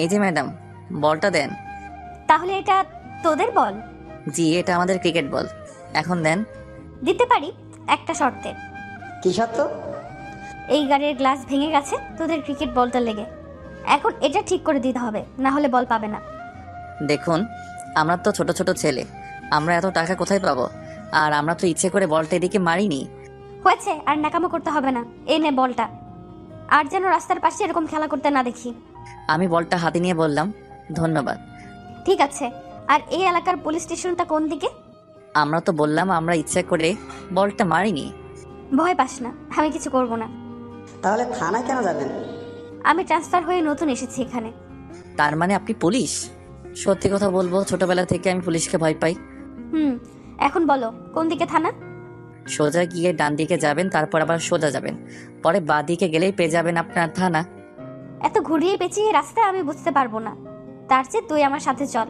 এই যে ম্যাডাম, বলটা দেন। তাহলে এটা তোদের বল? জি, এটা আমাদের ক্রিকেট বল। এখন দেন। দিতে পারি, একটা শর্তে। কি সত্য? এই গাড়ির গ্লাস ভেঙে গেছে তোদের ক্রিকেট বলটা লেগে। এখন এটা ঠিক করে দিতে হবে, না হলে বল পাবে না। দেখুন, আমরা তো ছোট ছোট ছেলে, আমরা এত টাকা কোথায় পাবো? আর আমরা তো ইচ্ছে করে বলটা এদিকে মারিনি। হয়েছে, আর নাকামো করতে হবে না। এই নে বলটা, আর যেন রাস্তার পাশে এরকম খেলা করতে না দেখি। আমি বলটা হাতে নিয়ে বললাম, ধন্যবাদ। ঠিক আছে, আর এই এলাকার পুলিশ স্টেশনটা কোন দিকে? আমরা তো বললাম আমরা ইচ্ছে করে বলটা মারিনি। ভয় পাস না, আমি কিছু করব না। তাহলে থানায় কেন যাবেন? আমি ট্রান্সফার হয়ে নতুন এসেছি এখানে। তার মানে আপনি পুলিশ? সত্যি কথা বলবো, ছোটবেলা থেকে আমি পুলিশকে ভয় পাই। এখন বলো কোন দিকে থানা? সোজা গিয়ে ডান দিকে যাবেন, তারপর আবার সোজা যাবেন, পরে বাঁ দিকে গেলেই পেয়ে যাবেন আপনার থানা। এত ঘুরিয়ে পেঁচিয়ে রাস্তা আমি বুঝতে পারবো না, তার চেয়ে তুই আমার সাথে চল।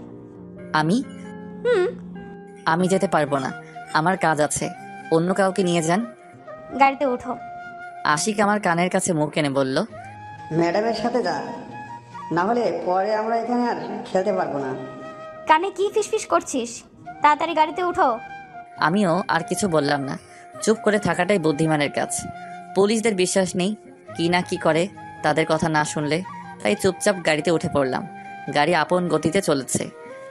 আমি হুম। আমি যেতে পারবো না, আমার কাজ আছে। অন্য কাউকে নিয়ে যান। গাড়িতে ওঠো। আশিক আমার কানের কাছে মুখ এনে বলল, ম্যাডামের সাথে যা, না হলে পরে আমরা এখানে আর খেলতে পারবো না। কানে কি ফিসফিস করছিস? তাড়াতাড়ি গাড়িতে উঠো। আমিও আর কিছু বললাম না, চুপ করে থাকাটাই বুদ্ধিমানের কাজ। পুলিশদের বিশ্বাস নেই, কি না কি করে তাদের কথা না শুনলে, তাই চুপচাপ গাড়িতে উঠে পড়লাম। গাড়ি আপন গতিতে চলেছে,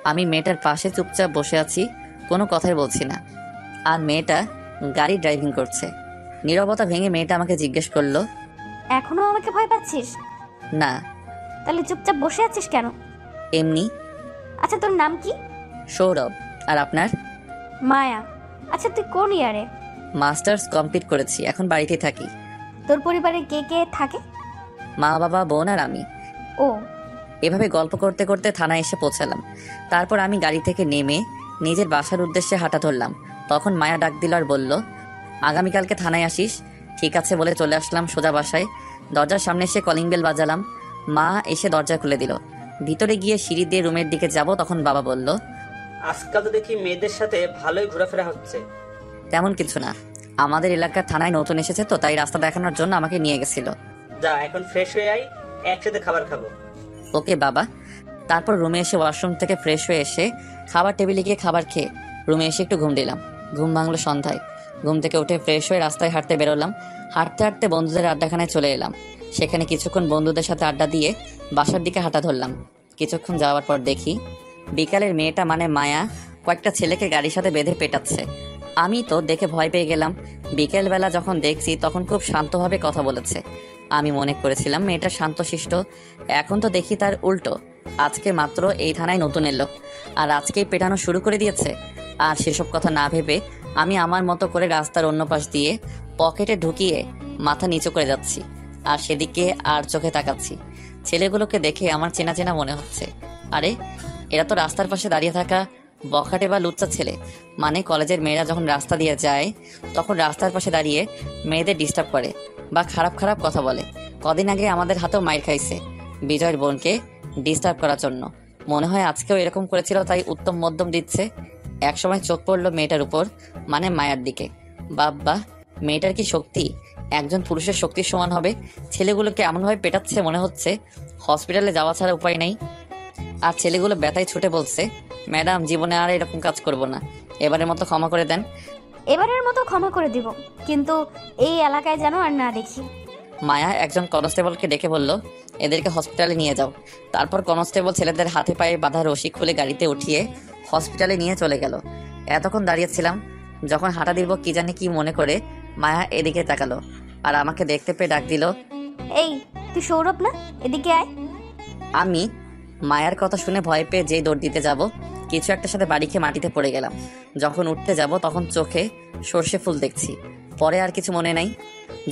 আমি মেয়েটার পাশে চুপচাপ বসে আছি, কোনো কথাই বলছি না। আর মেয়েটা গাড়ি ড্রাইভিং করছে। নীরবতা ভেঙে মেয়েটা আমাকে জিজ্ঞেস করলো, এখনো আমাকে ভয় পাচ্ছিস? না, তাহলে চুপচাপ বসে আছিস কেন? এমনি। আচ্ছা, তোর নাম কি? সৌরভ। আর আপনার? মায়া। আচ্ছা, তুই কোন ইয়ারে? মাস্টার্স কমপ্লিট করেছি, এখন বাড়িতে থাকি। তোর পরিবারে কে কে থাকে? মা, বাবা, বোন আর আমি। ও। এভাবে গল্প করতে করতে থানায় এসে পৌঁছালাম। তারপর আমি গাড়ি থেকে নেমে নিজের বাসার উদ্দেশ্যে হাঁটা ধরলাম। তখন মায়া ডাক দিল আর বলল, আগামীকালকে থানায় আসিস। ঠিক আছে বলে চলে আসলাম সোজা বাসায়। দরজার সামনে এসে কলিং বেল বাজালাম। মা এসে দরজা খুলে দিল। ভিতরে গিয়ে সিঁড়ি দিয়ে রুমের দিকে যাব, তখন বাবা বলল, আজকাল তো দেখি মেয়েদের সাথে ভালোই ঘোরাফেরা হচ্ছে। তেমন কিছু না, আমাদের এলাকার থানায় নতুন এসেছে তো, তাই রাস্তা দেখানোর জন্য আমাকে নিয়ে গেছিল। যা, এখন ফ্রেশ হয়ে আই, একসাথে খাবার খাবো। ওকে বাবা। তারপর রুমে এসে ওয়াশরুম থেকে ফ্রেশ হয়ে এসে খাবার টেবিলে গিয়ে খাবার খেয়ে রুমে এসে একটু ঘুম দিলাম। ঘুম ভাঙলো সন্ধ্যায়। ঘুম থেকে উঠে ফ্রেশ হয়ে রাস্তায় হাঁটতে বেরোলাম। হাঁটতে হাঁটতে বন্ধুদের আড্ডাখানায় চলে এলাম। সেখানে কিছুক্ষণ বন্ধুদের সাথে আড্ডা দিয়ে বাসার দিকে হাঁটা ধরলাম। কিছুক্ষণ যাওয়ার পর দেখি বিকালের মেয়েটা মানে মায়া কয়েকটা ছেলেকে গাড়ির সাথে বেঁধে পেটাচ্ছে। আমি তো দেখে ভয় পেয়ে গেলাম। বিকেলবেলা যখন দেখছি তখন খুব শান্তভাবে কথা বলেছে। আমি মনে করেছিলাম মেয়েটা শান্তশিষ্ট, এখন তো দেখি তার উল্টো। আজকে মাত্র এই থানায় নতুন এলো, আর আজকেই পেটানো শুরু করে দিয়েছে। আর সেসব কথা না ভেবে আমি আমার মতো করে রাস্তার অন্য পাশ দিয়ে পকেটে ঢুকিয়ে মাথা নিচু করে যাচ্ছি, আর সেদিকে আর চোখে তাকাচ্ছি। ছেলেগুলোকে দেখে আমার চেনা চেনা মনে হচ্ছে। আরে, এরা তো রাস্তার পাশে দাঁড়িয়ে থাকা বখাটে বা লুচ্চা ছেলে। মানে কলেজের মেয়েরা যখন রাস্তা দিয়ে যায় তখন রাস্তার পাশে দাঁড়িয়ে মেয়েদের ডিস্টার্ব করে বা খারাপ খারাপ কথা বলে। কদিন আগে আমাদের হাতেও মাইর খাইছে বিজয়ের বোনকে ডিস্টার্ব করার জন্য। মনে হয় আজকেও এরকম করেছিল, তাই উত্তম মধ্যম দিচ্ছে। একসময় চোখ পড়লো মেয়েটার উপর, মানে মায়ার দিকে। বাবা, মেয়েটার কি শক্তি! একজন পুরুষের শক্তির সমান হবে। ছেলেগুলোকে এমনভাবে পেটাচ্ছে মনে হচ্ছে হসপিটালে যাওয়া ছাড়া উপায় নেই। আর ছেলেগুলো ব্যথায় ছুটে বলছে, ম্যাডাম, জীবনে আর এরকম কাজ করব না, এবারের মতো ক্ষমা করে দেন। এবারের মতো ক্ষমা করে দিব, কিন্তু এই এলাকায় যেন আর না দেখি। মায়া একজন কনস্টেবলকে ডেকে বলল, এদেরকে হসপিটালে নিয়ে যাও। তারপর কনস্টেবল ছেলেদের হাতে পায়ে বাঁধা রশি খুলে গাড়িতে উঠিয়ে হসপিটালে নিয়ে চলে গেল। এতক্ষণ দাঁড়িয়েছিলাম, যখন হাঁটা দিব কি জানি কি মনে করে মায়া এদিকে তাকালো আর আমাকে দেখতে পেয়ে ডাক দিল, এই, তুই সৌরভ না? এদিকে আয়। আমি মায়ার কথা শুনে ভয় পেয়ে যেই দৌড় দিতে যাব, কিছু একটা সাথে বাড়ি খেয়ে মাটিতে পড়ে গেলাম। যখন উঠতে যাব তখন চোখে সর্ষে ফুল দেখছি। পরে আর কিছু মনে নাই।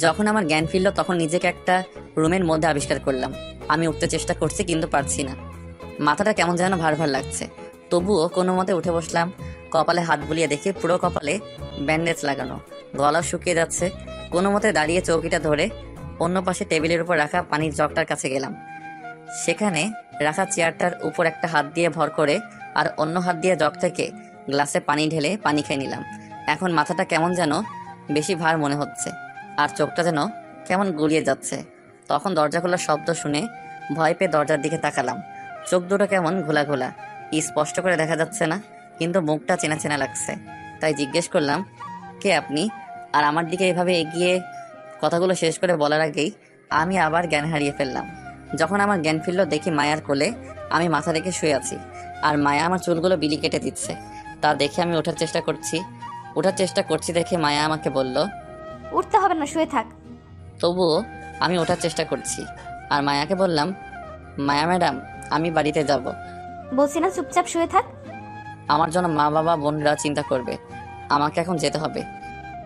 যখন আমার জ্ঞান ফিরল তখন নিজেকে একটা রুমের মধ্যে আবিষ্কার করলাম। আমি উঠতে চেষ্টা করছি কিন্তু পারছি না। মাথাটা কেমন যেন ভার ভার লাগছে। তবুও কোনো মতে উঠে বসলাম। কপালে হাত বুলিয়ে দেখি পুরো কপালে ব্যান্ডেজ লাগানো, গলা শুকিয়ে যাচ্ছে। কোনো মতে দাঁড়িয়ে চৌকিটা ধরে অন্য পাশে টেবিলের উপর রাখা পানির জগটার কাছে গেলাম। সেখানে রাখা চেয়ারটার উপর একটা হাত দিয়ে ভর করে আর অন্য হাত দিয়ে জগ থেকে গ্লাসে পানি ঢেলে পানি খেয়ে নিলাম। এখন মাথাটা কেমন যেন বেশি ভার মনে হচ্ছে আর চোখটা যেন কেমন গুলিয়ে যাচ্ছে। তখন দরজা খোলার শব্দ শুনে ভয় পেয়ে দরজার দিকে তাকালাম। চোখ দুটো কেমন ঘোলা ঘোলা, স্পষ্ট করে দেখা যাচ্ছে না, কিন্তু মুখটা চেনা চেনা লাগছে। তাই জিজ্ঞেস করলাম, কে আপনি? আর আমার দিকে এভাবে এগিয়ে কথাগুলো শেষ করে বলার আগেই আমি আবার জ্ঞান হারিয়ে ফেললাম। যখন আমার জ্ঞান ফিরল, দেখি মায়ার কোলে আমি মাথা রেখে শুয়ে আছি, আর মায়া আমার চুলগুলো বিলি কেটে দিচ্ছে। তা দেখে আমি ওঠার চেষ্টা করছি দেখে মায়া আমাকে বলল, উঠতে হবে না, শুয়ে থাক। তবুও আমি ওঠার চেষ্টা করছি। আর মায়াকে বললাম, মায়া ম্যাডাম, আমি বাড়িতে যাব। বলছি না চুপচাপ শুয়ে থাক। আমার জন্য মা বাবা বোনরা চিন্তা করবে, আমাকে এখন যেতে হবে।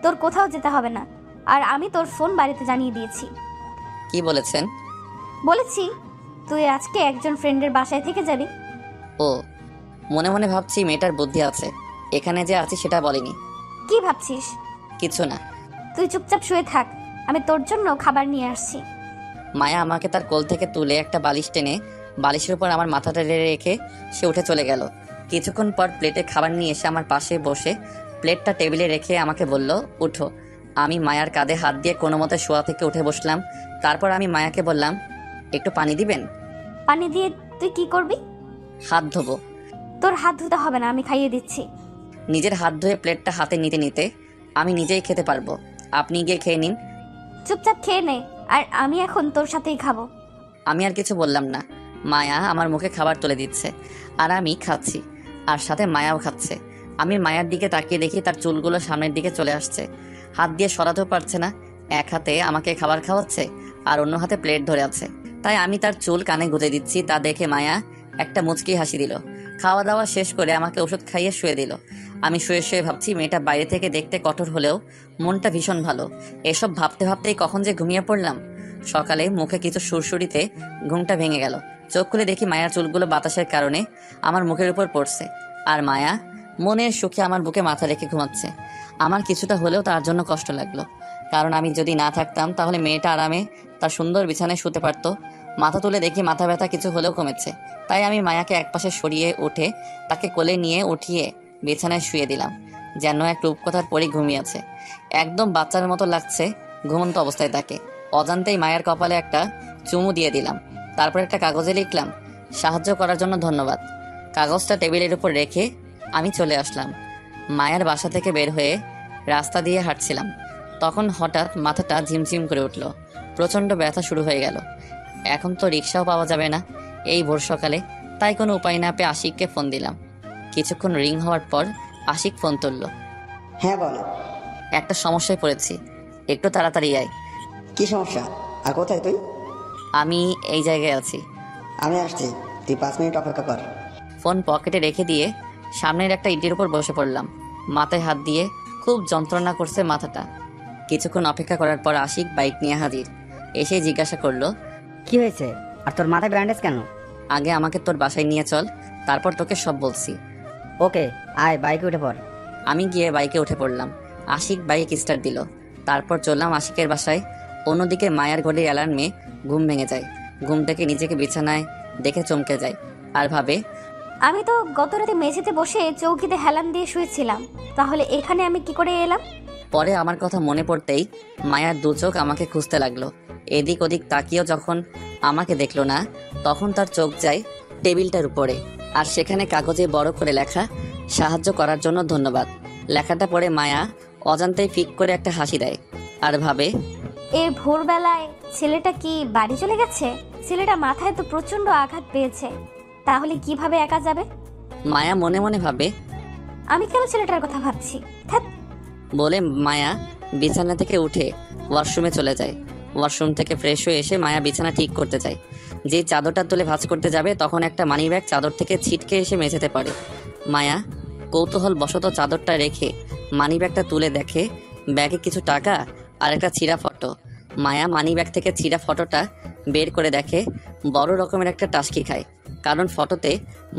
তোর কোথাও যেতে হবে না, আর আমি তোর ফোন বাড়িতে জানিয়ে দিয়েছি। কি বলেছেন? বলেছি তুই আজকে একজন ফ্রেন্ডের বাসায় থেকে যাবি। ও, মনে মনে ভাবছি মেয়েটার বুদ্ধি আছে, এখানে যে আছি সেটা বলেনি। কি ভাবছিস? কিছু না। তুই চুপচাপ শুয়ে থাক, আমি তোর জন্য খাবার নিয়ে আসছি। মায়া আমাকে তার কোল থেকে তুলে একটা বালিশ টেনে বালিশের উপর আমার মাথাটা রেখে সে উঠে চলে গেল। কিছুক্ষণ পর প্লেটে খাবার নিয়ে এসে আমার পাশে বসে প্লেটটা টেবিলে রেখে আমাকে বলল, উঠো। আমি মায়ার কাঁধে হাত দিয়ে কোনো মতে শোয়া থেকে উঠে বসলাম। তারপর আমি মায়াকে বললাম, একটু পানি দিবেন? পানি দিয়ে তুই কি করবি? হাত ধোবো। তোর হাত ধুতে হবে না, আমি খাইয়ে দিচ্ছি। নিজের হাত ধুয়ে প্লেটটা হাতে নিতে নিতে, আমি নিজেই খেতে পারবো, আপনি গিয়ে খেয়ে নিন। চুপচাপ খেয়ে নে, আর আমি এখন তোর সাথেই খাবো। আমি আর কিছু বললাম না। মায়া আমার মুখে খাবার তুলে দিচ্ছে, আর আমি খাচ্ছি, আর সাথে মায়াও খাচ্ছে। আমি মায়ার দিকে তাকিয়ে দেখি তার চুলগুলো সামনের দিকে চলে আসছে, হাত দিয়ে সরাতেও পারছে না। এক হাতে আমাকে খাবার খাওয়াচ্ছে, আর অন্য হাতে প্লেট ধরে আছে। তাই আমি তার চুল কানে গুঁজে দিচ্ছি। তা দেখে মায়া একটা মুচকি হাসি দিল। খাওয়া দাওয়া শেষ করে আমাকে ওষুধ খাইয়ে শুয়ে দিল। আমি শুয়ে শুয়ে ভাবছি, মেয়েটা বাইরে থেকে দেখতে কঠোর হলেও মনটা ভীষণ ভালো। এসব ভাবতে ভাবতেই কখন যে ঘুমিয়ে পড়লাম। সকালে মুখে কিছু সুরসুরিতে ঘুমটা ভেঙে গেল। চোখ খুলে দেখি মায়ার চুলগুলো বাতাসের কারণে আমার মুখের উপর পড়ছে, আর মায়া মনের সুখে আমার বুকে মাথা রেখে ঘুমাচ্ছে। আমার কিছুটা হলেও তার জন্য কষ্ট লাগলো, কারণ আমি যদি না থাকতাম তাহলে মেয়েটা আরামে তার সুন্দর বিছানায় শুতে পারতো। মাথা তুলে দেখি মাথা ব্যথা কিছু হলেও কমেছে। তাই আমি মায়াকে একপাশে সরিয়ে উঠে তাকে কোলে নিয়ে উঠিয়ে বিছানায় শুয়ে দিলাম, যেন এক রূপকথার পরই ঘুমিয়ে আছে। একদম বাচ্চার মতো লাগছে ঘুমন্ত অবস্থায় তাকে। অজান্তেই মায়ের কপালে একটা চুমু দিয়ে দিলাম। তারপর একটা কাগজে লিখলাম, সাহায্য করার জন্য ধন্যবাদ। কাগজটা টেবিলের উপর রেখে আমি চলে আসলাম। মায়ের বাসা থেকে বের হয়ে রাস্তা দিয়ে হাঁটছিলাম, তখন হঠাৎ মাথাটা ঝিমঝিম করে উঠল। প্রচণ্ড ব্যথা শুরু হয়ে গেল। এখন তো রিক্সাও পাওয়া যাবে না এই ভোর সকালে। তাই কোনো উপায় না পেয়ে আশিককে ফোন দিলাম। কিছুক্ষণ রিং হওয়ার পর আশিক ফোন তুলল। হ্যাঁ বলো। একটা সমস্যায় পড়েছি, একটু তাড়াতাড়ি আয়। কি সমস্যা? আর কোথায় তুই? আমি এই জায়গায় আছি। আমি আসছি, তুই 5 মিনিট অপেক্ষা কর। ফোন পকেটে রেখে দিয়ে সামনের একটা ইটের উপর বসে পড়লাম। মাথায় হাত দিয়ে খুব যন্ত্রণা করছে মাথাটা। কিছুক্ষণ অপেক্ষা করার পর আশিক বাইক নিয়ে হাজির। এসে জিজ্ঞাসা করলো, কি হয়েছে? আর তোর মাথায় ব্যান্ডেজ কেন? আগে আমাকে তোর বাসায় নিয়ে চল, তারপর তোকে সব বলছি। ওকে, আয় বাইকে উঠে পড়। আমি গিয়ে বাইকে উঠে পড়লাম। আশিক বাইক স্টার্ট দিল। তারপর চললাম আশিকের বাসায়। অন্যদিকে মায়ার ঘড়ির অ্যালার্মে ঘুম ভেঙে যায়। ঘুম থেকে নিজেকে বিছানায় দেখে চমকে যায়, আর ভাবে, আমি তো গত রাতে মেঝেতে বসে চৌকিতে হেলান দিয়ে শুয়েছিলাম, তাহলে এখানে আমি কি করে এলাম? পরে আমার কথা মনে পড়তেই মায়ার দু চোখ আমাকে খুঁজতে লাগলো। এদিক ওদিক তাকিয়েও যখন আমাকে দেখলো না, তখন তার চোখ যায় টেবিলটার উপরে, আর সেখানে কাগজে বড় করে লেখা, সাহায্য করার জন্য ধন্যবাদ। লেখাটা পড়ে মায়া অজান্তেই ফিক করে একটা হাসি দেয়, আর ভাবে, এই ভোরবেলায় ছেলেটা কি বাড়ি চলে গেছে? ছেলেটা মাথায় তো প্রচন্ড আঘাত পেয়েছে, তাহলে কিভাবে একা যাবে? মায়া মনে মনে ভাবে, আমি কেন ছেলেটার কথা ভাবছি? ধ্যাৎ। বলে মায়া বিছানা থেকে উঠে ওয়াশরুমে চলে যায়। ওয়াশরুম থেকে ফ্রেশ হয়ে এসে মায়া বিছানা ঠিক করতে যায়। যে চাদরটা তুলে ভাঁজ করতে যাবে, তখন একটা মানিব্যাগ চাদর থেকে ছিটকে এসে মেঝেতে পড়ে। মায়া কৌতূহল বশত চাদরটা রেখে মানিব্যাগটা তুলে দেখে ব্যাগে কিছু টাকা আর একটা ছিঁড়া ফটো। মায়া মানিব্যাগ থেকে ছিঁড়া ফটোটা বের করে দেখে বড় রকমের একটা টাসকি খায়, কারণ ফটোতে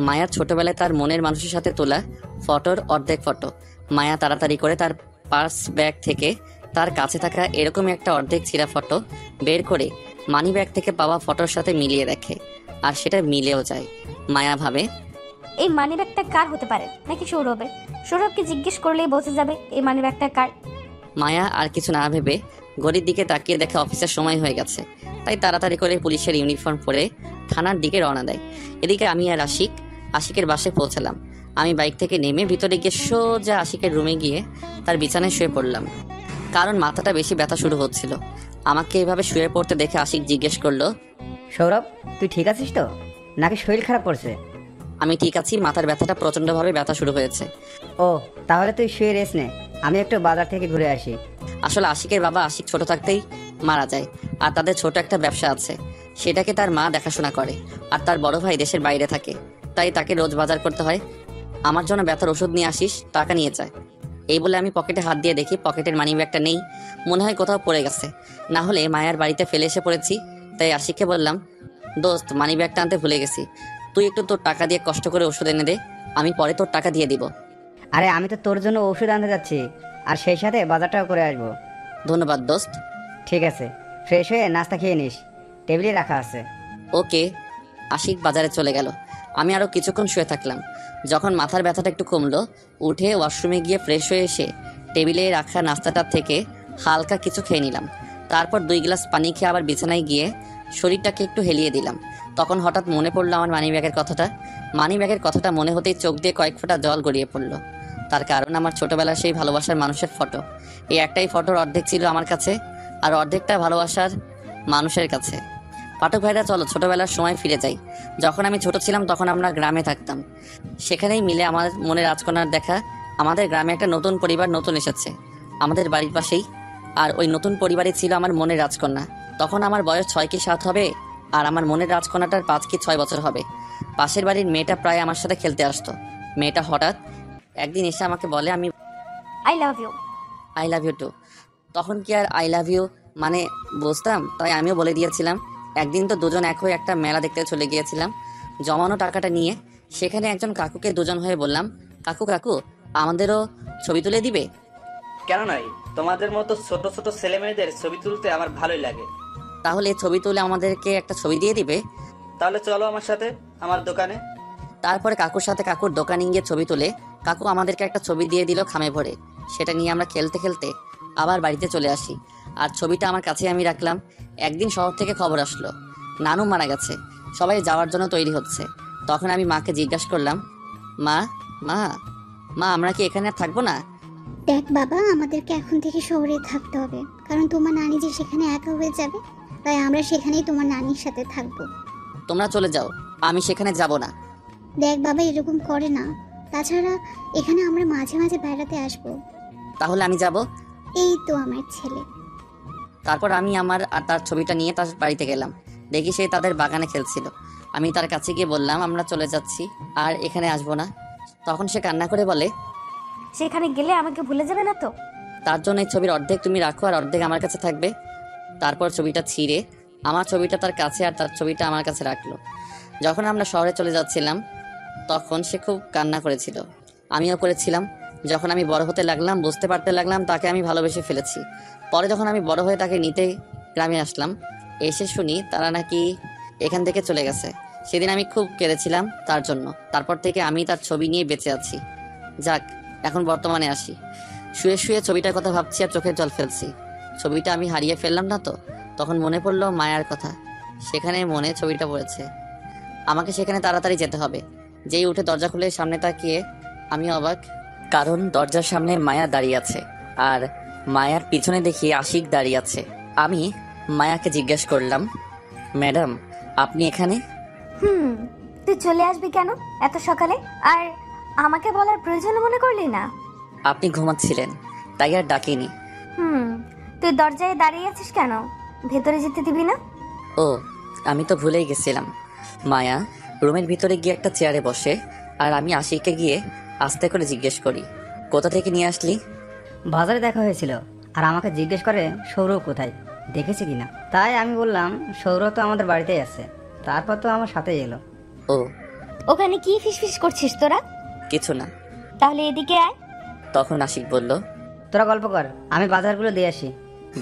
মায়ার ছোটবেলায় তার মনের মানুষের সাথে তোলা ফটোর অর্ধেক ফটো। মায়া তাড়াতাড়ি করে তার পার্স ব্যাগ থেকে তার কাছে থাকা এরকমই একটা অর্ধেক ছিঁড়া ফটো বের করে মানি ব্যাগ থেকে পাওয়া ফটোর সাথে মিলিয়ে দেখে, আর সেটা মিলেও যায়। মায়া ভাবে, এই মানিব্যাগটা কার হতে পারে? নাকি সৌরভের? সৌরভকে জিজ্ঞেস করলেই বোঝা যাবে এই মানিব্যাগটা কার। মায়া আর কিছু না ভেবে ঘড়ির দিকে তাকিয়ে দেখে অফিসের সময় হয়ে গেছে। তাই তাড়াতাড়ি করে পুলিশের ইউনিফর্ম পরে থানার দিকে রওনা দেয়। এদিকে আমি আর আশিকের বাসায় পৌঁছালাম। আমি বাইক থেকে নেমে ভিতরে গিয়ে সোজা আশিকের রুমে গিয়ে তার বিছানায় শুয়ে পড়লাম, কারণ মাথাটা বেশি ব্যথা শুরু হচ্ছিল। আমাকে এভাবে শুয়ে পড়তে দেখে আশিক জিজ্ঞেস করলো, সৌরভ, তুই ঠিক আছিস তো, নাকি শরীর খারাপ করছে? আমি ঠিক আছি, মাথার ব্যথাটা প্রচণ্ডভাবে ব্যথা শুরু হয়েছে। ও, তাহলে তুই শুয়ে রেস্ট নে, আমি একটু বাজার থেকে ঘুরে আসি। আসলে আশিকের বাবা আশিক ছোট থাকতেই মারা যায়, আর তাদের ছোট একটা ব্যবসা আছে, সেটাকে তার মা দেখাশোনা করে। আর তার বড় ভাই দেশের বাইরে থাকে, তাই তাকে রোজ বাজার করতে হয়। আমার জন্য ব্যথার ওষুধ নিয়ে আসিস, টাকা নিয়ে যায়। এই বলে আমি পকেটে হাত দিয়ে দেখি পকেটের মানি ব্যাগটা নেই, মনে হয় কোথাও পড়ে গেছে, না হলে মায়ের বাড়িতে ফেলে এসে পড়েছি। তাই আশিককে বললাম, দোস্ত, মানি ব্যাগটা আনতে ভুলে গেছি, তুই একটু তোর টাকা দিয়ে কষ্ট করে ওষুধ এনে দে, আমি পরে তোর টাকা দিয়ে দিব। আরে আমি তো তোর জন্য ওষুধ আনতে যাচ্ছি, আর সেই সাথে বাজারটাও করে আসবো। ধন্যবাদ দোস্ত। ঠিক আছে, ফ্রেশ হয়ে নাস্তা খেয়ে নিস, টেবিলে রাখা আছে। ওকে। আশিক বাজারে চলে গেল। আমি আরও কিছুক্ষণ শুয়ে থাকলাম। যখন মাথার ব্যথাটা একটু কমলো, উঠে ওয়াশরুমে গিয়ে ফ্রেশ হয়ে এসে টেবিলে রাখা নাস্তাটার থেকে হালকা কিছু খেয়ে নিলাম। তারপর 2 গ্লাস পানি খেয়ে আবার বিছানায় গিয়ে শরীরটাকে একটু হেলিয়ে দিলাম। তখন হঠাৎ মনে পড়লো আমার মানিব্যাগের কথাটা। মানিব্যাগের কথাটা মনে হতেই চোখ দিয়ে কয়েক ফোঁটা জল গড়িয়ে পড়লো। তার কারণ আমার ছোটবেলার সেই ভালোবাসার মানুষের ফটো। এই একটাই ফটোর অর্ধেক ছিল আমার কাছে, আর অর্ধেকটা ভালোবাসার মানুষের কাছে। পাঠক ভাইরা, চলো ছোটবেলার সময় ফিরে যাই। যখন আমি ছোট ছিলাম তখন আমরা গ্রামে থাকতাম। সেখানেই মিলে আমার মনে রাজকন্যার দেখা। আমাদের গ্রামে একটা নতুন পরিবার নতুন এসেছে আমাদের বাড়ির পাশেই, আর ওই নতুন পরিবারে ছিল আমার মনের রাজকন্যা। তখন আমার বয়স 6 কি 7 হবে, আর আমার মনের রাজকন্যাটার 5 কি 6 বছর হবে। পাশের বাড়ির মেয়েটা প্রায় আমার সাথে খেলতে আসতো। মেয়েটা হঠাৎ একদিন এসে আমাকে বলে, আমি I love you. I love you too. তখন কি আর আই লাভ ইউ মানে বুঝতাম, তাই আমিও বলে দিয়েছিলাম। একদিন তো দুজন এক হয়ে একটা মেলা দেখতে চলে গিয়েছিলাম জমানো টাকাটা নিয়ে। সেখানে একজন কাকুকে দুজন হয়ে বললাম, কাকু কাকু, আমাদেরও ছবি তুলে দিবে? কেন নয়, তোমাদের মতো ছোট ছোট ছেলে মেয়েদের ছবি তুলতে আমার ভালোই লাগে। তাহলে ছবি তুলে আমাদেরকে একটা ছবি দিয়ে দিবে? তাহলে চলো আমার সাথে আমার দোকানে। তারপরে কাকুর সাথে কাকুর দোকানে গিয়ে ছবি তুলে কাকু আমাদেরকে একটা ছবি দিয়ে দিল খামে ভরে। সেটা নিয়ে আমরা খেলতে খেলতে আবার বাড়িতে চলে আসি, আর ছবিটা আমার কাছে আমি রাখলাম। একদিন শহর থেকে খবর আসলো নানু মারা গেছে, সবাই যাওয়ার জন্য তৈরি হচ্ছে। তখন আমি মাকে জিজ্ঞাসা করলাম, মা মা মা আমরা কি এখানে আর থাকবো না? দেখ বাবা, আমাদেরকে এখন থেকে শহরে থাকতে হবে, কারণ তোমার নানি যে সেখানে একা হয়ে যাবে, তাই আমরা সেখানেই তোমার নানির সাথে থাকবো। তোমরা চলে যাও, আমি সেখানে যাব না। দেখ বাবা, এরকম করে না, তাছাড়া এখানে আমরা মাঝে মাঝে বেড়াতে আসবো। তাহলে আমি যাব। এই তো আমার ছেলে। তারপর আমি আমার আর তার ছবিটা নিয়ে তার বাড়িতে গেলাম। দেখি সে তাদের বাগানে খেলছিল। আমি তার কাছে গিয়ে বললাম, আমরা চলে যাচ্ছি, আর এখানে আসবো না। তখন সে কান্না করে বলে, সেখানে গেলে আমাকে ভুলে যাবে না তো? তার জন্য এই ছবির অর্ধেক তুমি রাখো আর অর্ধেক আমার কাছে থাকবে। তারপর ছবিটা ছিঁড়ে আমার ছবিটা তার কাছে আর তার ছবিটা আমার কাছে রাখলো। যখন আমরা শহরে চলে যাচ্ছিলাম তখন সে খুব কান্না করেছিল, আমিও করেছিলাম। যখন আমি বড় হতে লাগলাম বুঝতে পারতে লাগলাম তাকে আমি ভালোবেসে ফেলেছি। পরে যখন আমি বড় হয়ে তাকে নিতে গ্রামে আসলাম, এসে শুনি তারা নাকি এখান থেকে চলে গেছে। সেদিন আমি খুব কেঁদেছিলাম তার জন্য। তারপর থেকে আমি তার ছবি নিয়ে বেঁচে আছি। যাক, এখন বর্তমানে আসি। শুয়ে শুয়ে ছবিটার কথা ভাবছি আর চোখের জল ফেলছি। ছবিটা আমি হারিয়ে ফেললাম না তো? তখন মনে পড়লো মায়ার কথা। সেখানে মনে ছবিটা পড়েছে। আমাকে সেখানে তাড়াতাড়ি যেতে হবে। যেই উঠে দরজা খুলে সামনে তাকিয়ে আমি অবাক, কারণ দরজার সামনে মায়া দাঁড়িয়ে আছে, আর মায়ার পিছনে দেখি আশিক দাঁড়িয়ে আছে। আমি মায়াকে জিজ্ঞেস করলাম, ম্যাডাম আপনি এখানে? তুই চলে আসবি কেন এত সকালে? আর আমাকে বলার প্রয়োজন মনে করলি না? আপনি ঘুমাচ্ছিলেন তাই আর ডাকিনি। তুই দরজায় দাঁড়িয়ে আছিস কেন? ভেতরে যেতে দিবি না? ও, আমি তো ভুলেই গেছিলাম। মায়া রুমের ভিতরে গিয়ে একটা চেয়ারে বসে, আর আমি আশিককে গিয়ে আস্তে করে জিজ্ঞেস করি, কোথা থেকে নিয়ে আসলি? বাজারে দেখা হয়েছিল, আর আমাকে জিজ্ঞেস করে সৌরভ কোথায়, দেখেছি কিনা। তাই আমি বললাম সৌরভ তো আমাদের বাড়িতেই আছে। তারপর তো আমার সাথেই এলো। ও, ওখানে কি ফিসফিস করছিস তোরা? কিছু না। তাহলে এদিকে আয়। তখন আশিক বলল, তোরা গল্প কর, আমি বাজারগুলো দিয়ে আসি।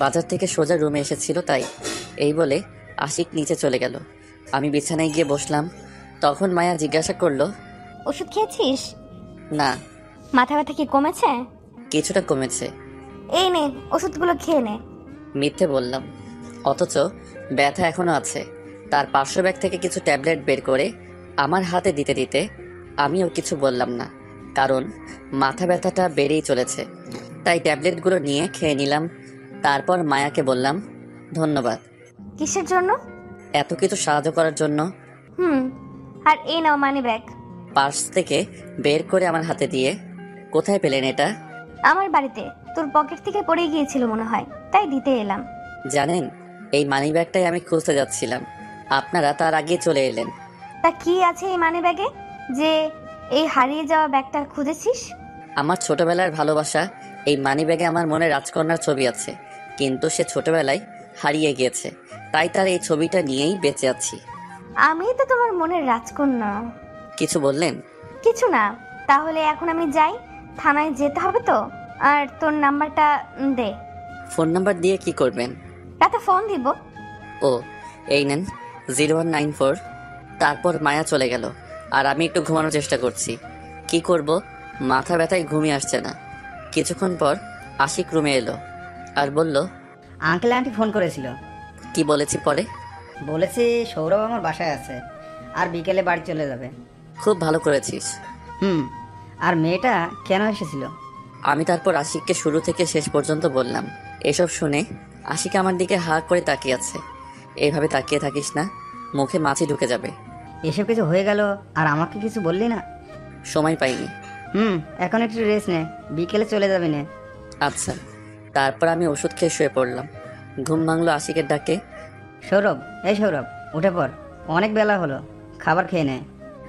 বাজার থেকে সোজা রুমে এসেছিল তাই। এই বলে আশিক নিচে চলে গেল। আমি বিছানায় গিয়ে বসলাম। তখন মায়া জিজ্ঞাসা করলো, ওষুধ খেয়েছিস? না। মাথা ব্যথা কি কমেছে? কিছুটা কমেছে। এই নে, ওষুধগুলো খেয়ে নে। মিথ্যে বললাম, অথচ ব্যথা এখনো আছে। তার পার্শ্ব ব্যাগ থেকে কিছু ট্যাবলেট বের করে আমার হাতে দিতে দিতে আমিও কিছু বললাম না, কারণ মাথা ব্যথাটা বেড়েই চলেছে। তাই ট্যাবলেটগুলো নিয়ে খেয়ে নিলাম। তারপর মায়াকে বললাম, ধন্যবাদ কিসের জন্য? এত কিছু সাহায্য করার জন্য। হুম, আর এই নাও মানি ব্যাগ। পার্স থেকে বের করে আমার হাতে দিয়ে, কোথায় পেলেন এটা? আমার বাড়িতে তোর পকেট থেকে পড়ে গিয়েছিল মনে হয়, তাই দিতে এলাম। জানেন, এই মানি ব্যাগটাই আমি খুঁজতে যাচ্ছিলাম, আপনারা তার আগে চলে এলেন। তা কি আছে এই মানি ব্যাগে যে এই হারিয়ে যাওয়া ব্যাগটা খুঁজেছিস? আমার ছোটবেলার ভালোবাসা। এই মানি ব্যাগে আমার মনে রাজকন্যার ছবি আছে, কিন্তু সে ছোটবেলায় হারিয়ে গিয়েছে, তাই তার এই ছবিটা নিয়েই বেঁচে আছি। আমি তো তোমার মনের রাজকন্যা। কিছু বললেন? কিছু না। তাহলে এখন আমি যাই, থানায় যেতে হবে তো। আর তোর নাম্বারটা দে। ফোন নাম্বার দিয়ে কি করবেন? রাতে ফোন দিব। ও, এই নেন 0194। তারপর মায়া চলে গেল, আর আমি একটু ঘুমানোর চেষ্টা করছি। কি করব, মাথা ব্যথায় ঘুমিয়ে আসছে না। কিছুক্ষণ পর আশিক রুমে এলো আর বলল, আঙ্কেল আন্টি ফোন করেছিল। কি বলেছি পরে? বলেছি সৌরভ আমার বাসায় আছে, আর বিকেলে বাড়ি চলে যাবে। খুব ভালো করেছিস। হুম, আর মেয়েটা কেন এসেছিল? আমি তারপর আশিককে শুরু থেকে শেষ পর্যন্ত বললাম। এসব শুনে আশিক আমার দিকে হা করে তাকিয়ে আছে। এইভাবে তাকিয়ে থাকিস না, মুখে মাছি ঢুকে যাবে। এসব কিছু হয়ে গেল আর আমাকে কিছু বললি না? সময় পাইনি। এখন একটু রেস্ট নে, বিকেলে চলে যাবি না। আচ্ছা। তারপর আমি ওষুধ খেয়ে শুয়ে পড়লাম। ঘুম ভাঙলো আশিকের ডাকে। সৌরভ, এই সৌরভ, উঠে পড়, অনেক বেলা হলো, খাবার খেয়ে নে।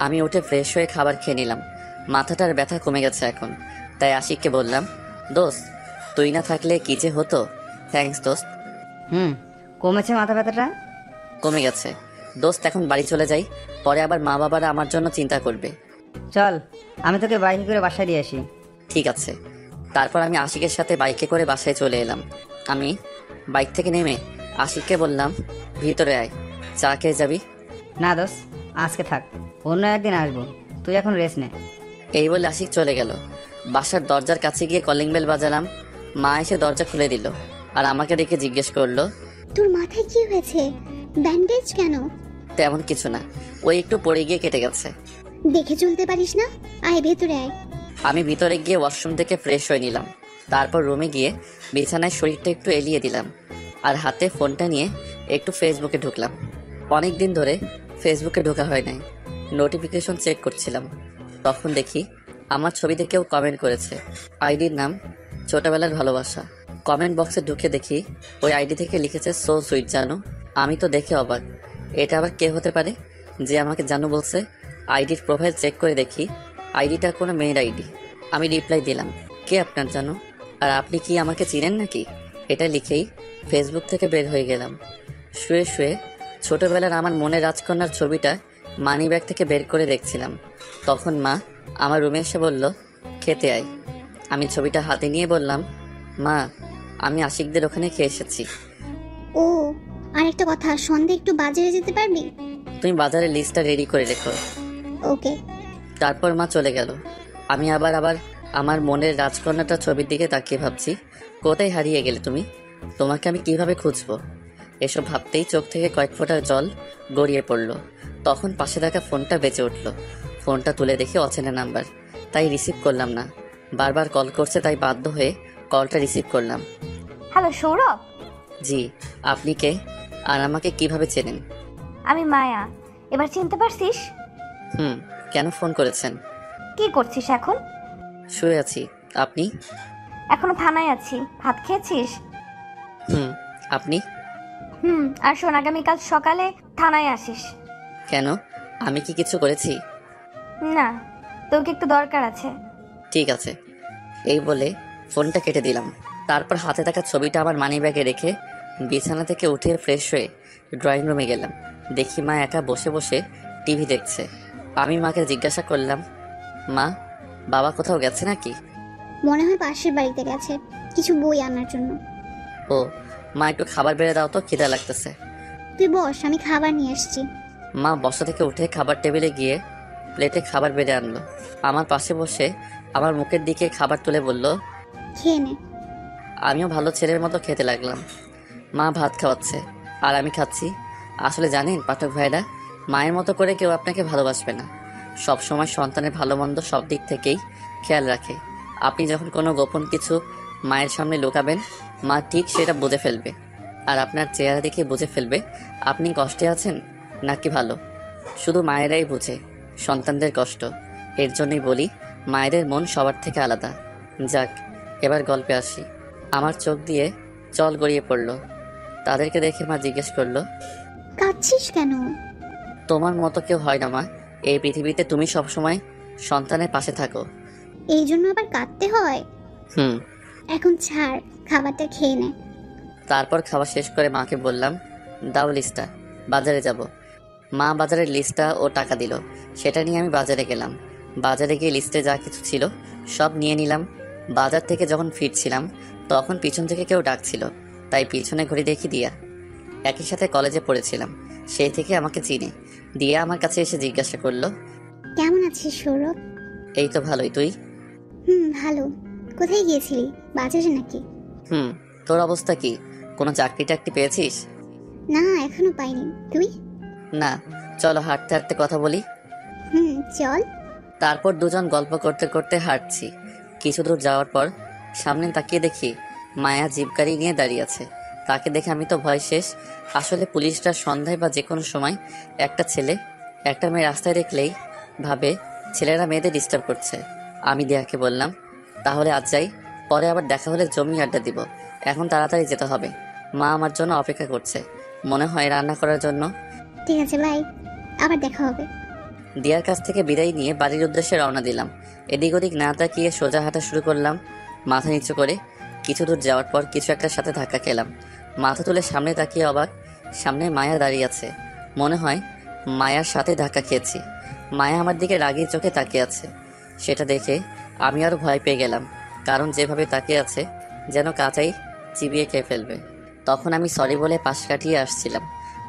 আমি উঠে ফ্রেশ হয়ে খাবার খেয়ে নিলাম। মাথাটার ব্যথা কমে গেছে এখন। তাই আশিককে বললাম, দোস্ত, তুই না থাকলে কি যে হতো। থ্যাঙ্কস দোস্ত। কমেছে মাথা ব্যথাটা? কমে গেছে দোস্ত, এখন বাড়ি চলে যাই, পরে আবার মা বাবারা আমার জন্য চিন্তা করবে। চল, আমি তোকে বাইকে করে বাসায় দিয়ে আসি। ঠিক আছে। তারপর আমি আশিকের সাথে বাইকে করে বাসায় চলে এলাম। আমি বাইক থেকে নেমে আশিককে বললাম, ভিতরে আয়, চা খেয়ে যাবি? না দোস্ত, আজকে থাক, অন্য একদিন আসবো, তুই এখন রেস্ট নে। এই বলে আশিক চলে গেল। বাসার দরজার কাছে গিয়ে কলিং বেল বাজালাম। মা এসে দরজা খুলে দিল, আর আমাকে দেখে জিজ্ঞেস করলো, তোর মাথায় কি হয়েছে? ব্যান্ডেজ কেন? তেমন কিছু না, ওই একটু পড়ে গিয়ে কেটে গেছে। দেখে চলতে পারিস না? আয় ভেতরে আয়। আমি ভিতরে গিয়ে ওয়াশরুম থেকে ফ্রেশ হয়ে নিলাম। তারপর রুমে গিয়ে বিছানায় শরীরটা একটু এলিয়ে দিলাম, আর হাতে ফোনটা নিয়ে একটু ফেসবুকে ঢুকলাম। অনেক দিন ধরে ফেসবুকে ঢোকা হয় নাই। নোটিফিকেশন চেক করছিলাম, তখন দেখি আমার ছবিতে কেউ কমেন্ট করেছে। আইডির নাম ছোটবেলার ভালোবাসা। কমেন্ট বক্সে ঢুকে দেখি ওই আইডি থেকে লিখেছে, সো সুইট জানু। আমি তো দেখে অবাক, এটা আবার কে হতে পারে যে আমাকে জানু বলছে। আইডির প্রোফাইল চেক করে দেখি আইডিটা কোনো মেয়ের আইডি। আমি রিপ্লাই দিলাম, কে আপনার জানু, আর আপনি কি আমাকে চিনেন নাকি? এটা লিখেই ফেসবুক থেকে বের হয়ে গেলাম। শুয়ে শুয়ে ছোটবেলার আমার মনের রাজকন্যার ছবিটা মানি ব্যাগ থেকে বের করে দেখছিলাম। তখন মা আমার রুমে এসে বলল, খেতে আয়। আমি ছবিটা হাতে নিয়ে বললাম, মা, আমি আশিকদের ওখানে খেয়ে এসেছি। ও, আর একটা কথা, সন্ধ্যে একটু বাজারে যেতে পারবি? তুমি বাজারের লিস্টটা রেডি করে রেখো। ওকে। তারপর মা চলে গেল। আমি আবার আমার মনের রাজকন্যাটার ছবির দিকে তাকিয়ে ভাবছি, কোথায় হারিয়ে গেলে তুমি? তোমাকে আমি কিভাবে খুঁজবো? এসব ভাবতেই চোখ থেকে কয়েক ফোঁটা জল গড়িয়ে পড়ল। তখন পাশে থাকা ফোনটা বেঁচে উঠল। ফোনটা তুলে দেখি অচেনা নাম্বার, তাই রিসিভ করলাম না। বারবার কল করছে, তাই বাধ্য হয়ে কলটা রিসিভ করলাম। হ্যালো সৌরভ। জি, আপনি কে, আর আমাকে কিভাবে চেনেন? আমি মায়া, এবার চিনতে পারছিস? কেন ফোন করেছেন? কি করছিস এখন? শুয়ে আছি। আপনি? এখনো থানায় আছি। ভাত খেয়েছিস? আপনি? আর শোন, আগামীকাল সকালে থানায় আসিস। কেন, আমি কি কিছু করেছি? না, তোকে একটু দরকার আছে। ঠিক আছে। এই বলে ফোনটা কেটে দিলাম। তারপর হাতে থাকা ছবিটা আমার মানি ব্যাগে রেখে বিছানা থেকে উঠে ফ্রেশ হয়ে ড্রয়িং রুমে গেলাম। দেখি মা একা বসে বসে টিভি দেখছে। আমি মাকে জিজ্ঞাসা করলাম, মা, বাবা কোথাও গেছে নাকি? মনে হয় পাশের বাড়িতে গেছে কিছু বই আনার জন্য। ও, মা একটু খাবার বেড়ে দাও তো, খিদা লাগতেছে। তুই বস, আমি খাবার নিয়ে আসছি। মা বসা থেকে উঠে খাবার টেবিলে গিয়ে প্লেটে খাবার বেড়ে আনলো। আমার পাশে বসে আমার মুখের দিকে খাবার তুলে বলল, খেয়ে নে। আমিও ভালো ছেলের মতো খেতে লাগলাম। মা ভাত খাওয়াচ্ছে আর আমি খাচ্ছি। আসলে জানেন পাঠক ভাইরা, মায়ের মতো করে কেউ আপনাকে ভালোবাসবে না। সব সময় সন্তানের ভালো মন্দ সব দিক থেকেই খেয়াল রাখে। আপনি যখন কোনো গোপন কিছু মায়ের সামনে লুকাবেন, মা ঠিক সেটা বুঝে ফেলবে। আর আপনার চেহারা দেখে বুঝে ফেলবে আপনি কষ্টে আছেন নাকি ভালো। শুধু মায়েরাই বুঝে সন্তানদের কষ্ট। এর জন্যই বলি, মায়েদের মন সবার থেকে আলাদা। যাক, এবার গল্পে আসি। আমার চোখ দিয়ে জল গড়িয়ে পড়ল। তাদেরকে দেখে মা জিজ্ঞেস করলো, কাঁদছিস কেন? তোমার মতো কেউ হয় না মা। এই পৃথিবীতে তুমি সবসময় সন্তানের পাশে থাকো। এই জন্য আবার কাঁদতে হয়? হুম। এখন ছাড়, খাবারটা খেয়ে নে। তারপর খাওয়া শেষ করে মাকে বললাম, দাও লিস্টটা, বাজারে যাব। মা বাজারের লিস্টটা ও টাকা দিল। সেটা নিয়ে আমি বাজারে গেলাম। বাজারে গিয়ে লিস্টে যা কিছু ছিল সব নিয়ে নিলাম। বাজার থেকে যখন ফিরছিলাম তখন পিছন থেকে কেউ ডাকছিল, তাই পিছনে ঘুরে দেখি দিয়া। একই সাথে কলেজে পড়েছিলাম, সেই থেকে আমাকে চিনে। দিয়া আমার কাছে এসে জিজ্ঞাসা করলো, কেমন আছিস সৌরভ? এই তো ভালোই, তুই? ভালো। কোথায় গিয়েছিলি, বাজারে নাকি? তোর অবস্থা কি? কোনো চাকরি টাকরি পেয়েছিস? না, এখনো পাইনি। তুই? না, চলো হাঁটতে হাঁটতে কথা বলি। চল। তারপর দুজন গল্প করতে করতে হাঁটছি। কিছু দূর যাওয়ার পর সামনে তাকিয়ে দেখি মায়া জিপ গাড়ি নিয়ে দাঁড়িয়ে আছে। তাকে দেখে আমি তো ভয় শেষ। আসলে পুলিশরা সন্ধ্যায় বা যে কোনো সময় একটা ছেলে একটা মেয়ে রাস্তায় দেখলেই ভাবে ছেলেরা মেয়েদের ডিস্টার্ব করছে। আমি দিয়াকে বললাম, তাহলে আজ যাই, পরে আবার দেখা হলে জমি আড্ডা দিব। এখন তাড়াতাড়ি যেতে হবে, মা আমার জন্য অপেক্ষা করছে, মনে হয় রান্না করার জন্য। ঠিক আছে, বাই, আবার দেখা হবে। দিয়ার কাছ থেকে বিদায় নিয়ে বাড়ির উদ্দেশ্যে রওনা দিলাম। এদিক ওদিক না তাকিয়ে সোজা হাঁটা শুরু করলাম, মাথা নিচু করে। কিছু দূর যাওয়ার পর কিছু একটার সাথে ধাক্কা খেলাম। মাথা তুলে সামনে তাকিয়ে অবাক, সামনে মায়া দাঁড়িয়ে আছে। মনে হয় মায়ার সাথে ধাক্কা খেয়েছি। মায়া আমার দিকে রাগিয়ে চোখে তাকিয়ে আছে। সেটা দেখে আমি আরো ভয় পেয়ে গেলাম, কারণ যেভাবে তাকিয়ে আছে যেন কাঁচাই চিবিয়ে খেয়ে ফেলবে। তখন আমি সরি বলে পাশ কাটিয়ে আসছিলাম,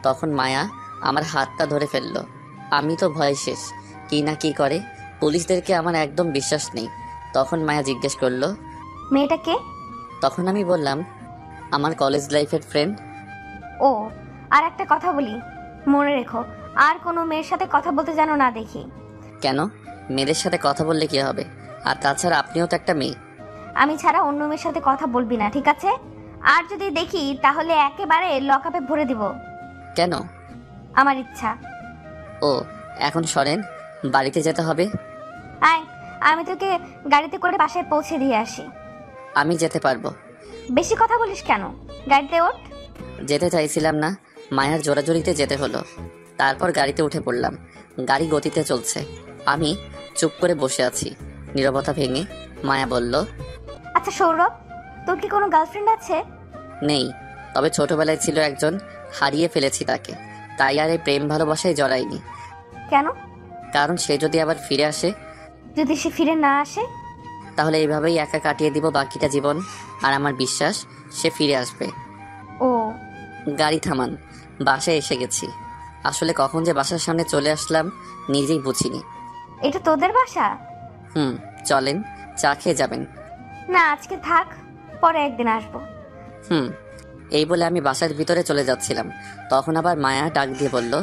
তখন মায়া আমার হাতটা ধরে ফেললো। আমি তো ভয় শেষ, কি না কি করে। পুলিশদেরকে আমার একদম বিশ্বাস নেই। তখন মায়া জিজ্ঞেস করলো, মেয়েটা কে? তখন আমি বললাম, আমার কলেজ লাইফের ফ্রেন্ড। ও, আর একটা কথা বলি, মনে রেখো, আর কোনো মেয়ের সাথে কথা বলতে যেন না দেখি। কেন? মেয়েদের সাথে কথা বললে কি হবে? আর তাছাড়া আপনিও তো একটা মেয়ে। আমি ছাড়া অন্য মেয়ের সাথে কথা বলবি না, ঠিক আছে? আর যদি দেখি তাহলে একেবারে লকআপে ভরে দিব। কেন? আমার ইচ্ছা। ও, এখন সরেন, বাড়িতে যেতে হবে। আয়, আমি তোকে গাড়িতে করে বাসায় পৌঁছে দিয়ে আসি। আমি যেতে পারবো। বেশি কথা বলিস কেন? গাড়িতে ওঠ। যেতে চাইছিলাম না, মায়ার জোরাজোরিতে যেতে হলো। তারপর গাড়িতে উঠে পড়লাম। গাড়ি গতিতে চলছে, আমি চুপ করে বসে আছি। নীরবতা ভেঙে মায়া বলল, আচ্ছা সৌরভ, তোর কি কোনো গার্লফ্রেন্ড আছে? নেই, তবে ছোটবেলায় ছিল একজন, হারিয়ে ফেলেছি তাকে। তাই আর এই প্রেম ভালোবাসায় জড়াইনি। কেন? কারণ সে যদি আবার ফিরে আসে, যদি সে ফিরে না আসে? তাহলে এইভাবেই একা কাটিয়ে দিব বাকিটা জীবন। আর আমার বিশ্বাস সে ফিরে আসবে। ও, গাড়ি থামান, বাসায় এসে গেছি। আসলে কখন যে বাসার সামনে চলে আসলাম নিজেই বুঝিনি। এটা তোদের বাসা? চলেন, চা খেয়ে যাবেন। না, আজকে থাক, পরে একদিন আসবো। এই বলে আমি বাসার ভিতরে চলে যাচ্ছিলাম, তখন আবার মায়া ডাক দিয়ে বলল,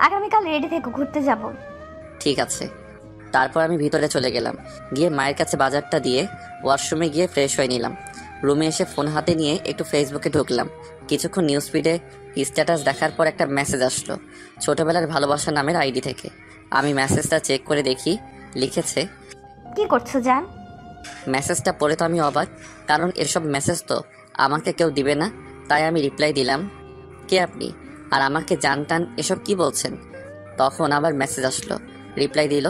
আগামীকাল রেডি থেকে ঘুরতে যাব। ঠিক আছে। তারপর আমি ভিতরে চলে গেলাম, গিয়ে মায়ের কাছে বাজারটা দিয়ে ওয়াশরুমে গিয়ে ফ্রেশ হয়ে নিলাম। রুমে এসে ফোন হাতে নিয়ে একটু ফেসবুকে ঢুকলাম। কিছুক্ষণ নিউজ ফিডে স্ট্যাটাস দেখার পর একটা মেসেজ আসলো ছোটবেলার ভালোবাসা নামের আইডি থেকে। আমি মেসেজটা চেক করে দেখি, লিখেছে, কি করছো জান? মেসেজটা পড়ে তো আমি অবাক, কারণ এসব মেসেজ তো আমাকে কেউ দিবে না। তাই আমি রিপ্লাই দিলাম, কে আপনি, আর আমাকে জান টান এসব কি বলছেন? তখন আবার মেসেজ আসলো, রিপ্লাই দিল,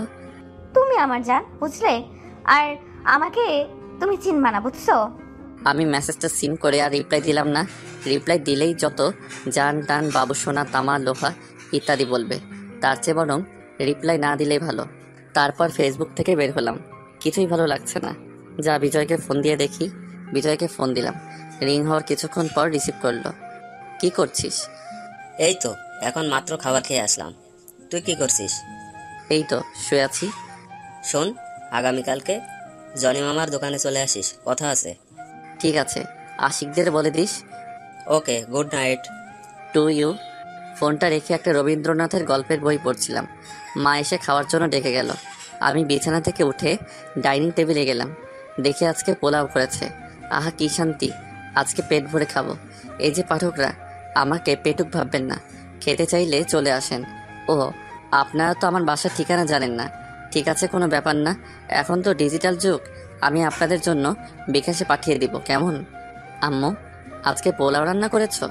তুমি আমার জান, বুঝলে? আর আমাকে তুমি চিনবা না, বুঝছো? আমি মেসেজটা সিন করে আর রিপ্লাই দিলাম না। রিপ্লাই দিলেই যত জান টান বাবু সোনা তামা লোহা ইত্যাদি বলবে, তার চেয়ে বরং রিপ্লাই না দিলেই ভালো। তারপর ফেসবুক থেকে বের হলাম, কিছুই ভালো লাগছে না। যা বিজয়কে ফোন দিয়ে দেখি। বিজয়কে ফোন দিলাম, রিং হওয়ার কিছুক্ষণ পর রিসিভ করলো। কি করছিস? এই তো এখন মাত্র খাবার খেয়ে আসলাম। তুই কি করছিস? এই তো শুয়ে আছি। শোন, আগামীকালকে জনি মামার দোকানে চলে আসিস, কথা আছে। ঠিক আছে, আশিকদের বলে দিস। Okay, good night. To you. ফোনটা রেখে একটা রবীন্দ্রনাথের গল্পের বই পড়ছিলাম। মা এসে খাওয়ার জন্য ডেকে গেল। আমি বিছানা থেকে উঠে ডাইনিং টেবিলে গেলাম। দেখে আজকে পোলাও করেছে। আহা কি শান্তি, আজকে পেট ভরে খাবো। এই যে পাঠকরা, আমাকে পেটুক ভাববেন না, খেতে চাইলে চলে আসেন। ও, আপনারা তো আমার বাসার ঠিকানা জানেন না। ঠিক আছে, কোনো ব্যাপার না, এখন তো ডিজিটাল যুগ, আমি আপনাদের জন্য বিকাশে পাঠিয়ে দিব, কেমন? আম্মু, আজকে পোলাও রান্না করেছো?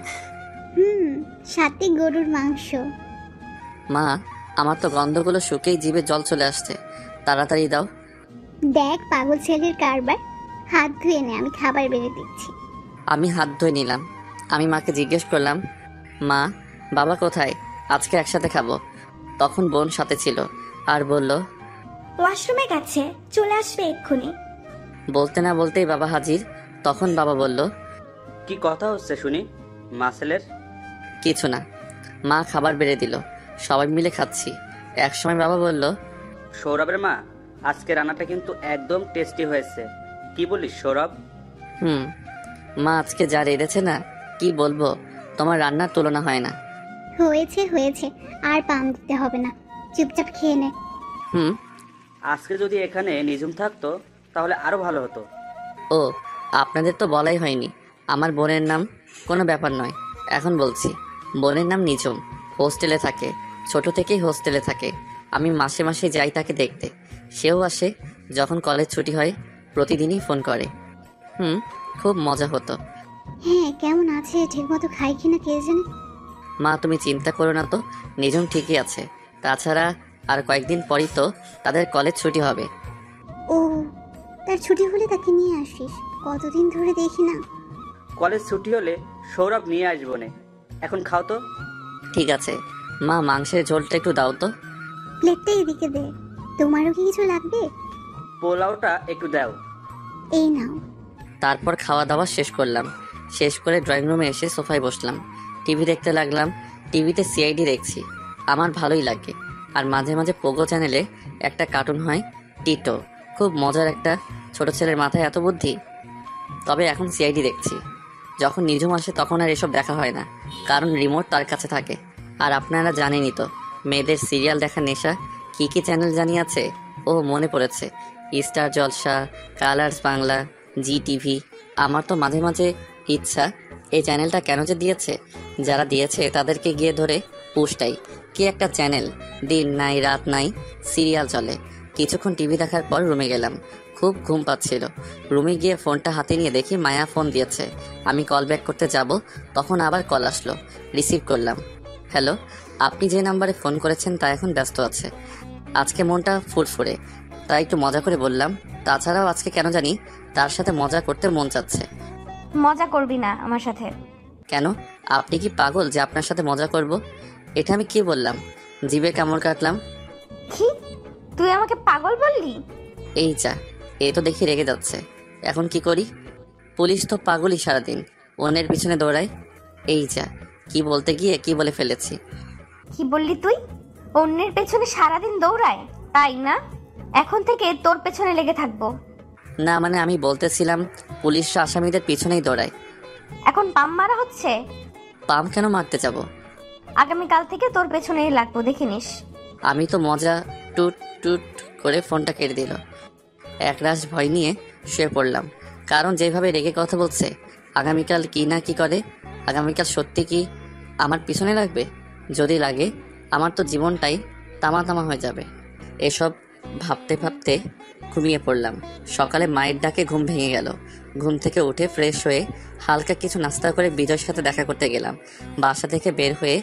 সাথে গরুর মাংস। মা, আমার তো গন্ধগুলো শুকেই জিভে জল চলে আসছে, তাড়াতাড়ি দাও। দেখ পাগল ছেলের কারবার, হাত ধুয়ে নে, আমি খাবার বেড়ে দিচ্ছি। আমি হাত ধুয়ে নিলাম। আমি মাকে জিজ্ঞেস করলাম, মা, বাবা কোথায়? আজকে একসাথে খাবো। তখন বোন সাথে ছিল আর বলল, ওয়াশরুমে গেছে, চলে আসবে এক্ষুনি। বলতে না বলতেই বাবা হাজির। তখন বাবা বলল, কি কথা হচ্ছে শুনি মাসেলের? কিছু না। মা খাবার বেড়ে দিল, সবাই মিলে খাচ্ছি। একসময় বাবা বলল, সৌরভের মা, আজকে রান্নাটা কিন্তু একদম টেস্টি হয়েছে। কি বলিস সৌরভ? মা আজকে যা রেঁধেছে না, কি বলবো, তোমার রান্নার তুলনা হয় না। হয়েছে হয়েছে, আর পাম দিতে হবে না, চুপচাপ খেয়ে নে। আজকে যদি এখানে নিজুম থাকতো তাহলে আরো ভালো হতো। ও, আপনাদের তো বলাই হয়নি আমার বোনের নাম। কোনো ব্যাপার নয়, এখন বলছি। বোনের নাম নিঝুম, হোস্টেলে থাকে, ছোট থেকেই হোস্টেলে থাকে। আমি মাসে মাসে যাই তাকে দেখতে, সেও আসে যখন কলেজ ছুটি হয়। প্রতিদিনই ফোন করে। খুব মজা হতো। হ্যাঁ, কেমন আছে ঠিক মতো খাই কিনা কে জানে। মা তুমি চিন্তা করো না তো, নিঝুম ঠিকই আছে। তাছাড়া আর কয়েকদিন পরই তো তাদের কলেজ ছুটি হবে। ও, তার ছুটি হলে তাকে নিয়ে আসিস, কতদিন ধরে দেখি না। কলেজ ছুটি হলে সৌরভ নিয়ে আসবো নে। এখন খাও তো। ঠিক আছে মা, মাংসের ঝোলটা একটু দাও তো। প্লেটটা এদিকে দে, তোমারও কি কিছু লাগবে? পোলাওটা একটু দাও। এই নাও। তারপর খাওয়া দাওয়া শেষ করলাম। শেষ করে ড্রয়িং রুমে এসে সোফায় বসলাম, টিভি দেখতে লাগলাম। টিভিতে সিআইডি দেখছি, আমার ভালোই লাগে। আর মাঝে মাঝে পোগো চ্যানেলে একটা কার্টুন হয়, টিটো। খুব মজার একটা, ছোট ছেলের মাথায় এত বুদ্ধি। তবে এখন সিআইডি দেখছি। যখন নিঝুম আসে তখন আর এসব দেখা হয় না, কারণ রিমোট তার কাছে থাকে। আর আপনারা জানেনই তো, মেয়েদের সিরিয়াল দেখার নেশা। কি কি চ্যানেল জানি আছে, ও মনে পড়েছে, স্টার জলসা, কালার্স বাংলা, জি টিভি। আমার তো মাঝে মাঝে ইচ্ছা, এই চ্যানেলটা কেন যে দিয়েছে, যারা দিয়েছে তাদেরকে গিয়ে ধরে পুষটাই। কি একটা চ্যানেল, দিন নাই রাত নাই, সিরিয়াল চলে। কিছুক্ষণ টিভি দেখার পর রুমে গেলাম, খুব ঘুম পাচ্ছিল। রুমে গিয়ে ফোনটা হাতে নিয়ে দেখি মায়া ফোন দিয়েছে। আমি কল ব্যাক করতে যাব, তখন আবার কল আসলো। রিসিভ করলাম। হ্যালো, আপনি যে নাম্বারে ফোন করেছেন তা এখন ব্যস্ত আছে। আজকে মনটা ফুরফুরে, তাই একটু মজা করে বললাম। তাছাড়াও আজকে কেন জানি তার সাথে মজা করতে মন চাচ্ছে। মজা করবি না আমার সাথে? কেন, আপনি কি পাগল যে আপনার সাথে মজা করব? এটা আমি কি বললাম? জিভে কামড় কাটলাম। কি, তুই আমাকে পাগল বললি? এই যা, এ তো দেখি রেগে যাচ্ছে। এখন কি করি? পুলিশ তো পাগলই, সারাদিন অন্যের পিছনে দৌড়ায়। এই যা, কি বলতে গিয়ে কি বলে ফেলেছি। কি বললি তুই? অন্যের পেছনে সারাদিন দৌড়ায়, তাই না? এখন থেকে তোর পেছনে লেগে থাকবো। না মানে আমি বলতেছিলাম, পুলিশরা আসামিদের পিছনেই দৌড়ায়। এখন পাম মারা হচ্ছে? পাম কেন মারতে যাব? আগামীকাল থেকে তোর পেছনেই লাগবো, দেখে নিস। আমি তো মজা, টুট টুট করে ফোনটা কেটে দিল। একরাশ ভয় নিয়ে শুয়ে পড়লাম, কারণ যেভাবে রেগে কথা বলছে, আগামীকাল কি না কি করে। আগামীকাল সত্যি কি আমার পিছনে লাগবে? যদি লাগে, আমার তো জীবনটাই তামা তামা হয়ে যাবে। এসব ভাবতে ভাবতে ঘুমিয়ে পড়লাম। সকালে মায়ের ডাকে ঘুম ভেঙে গেল। ঘুম থেকে উঠে ফ্রেশ হয়ে হালকা কিছু নাস্তা করে বিজয়ের সাথে দেখা করতে গেলাম। বাসা থেকে বের হয়ে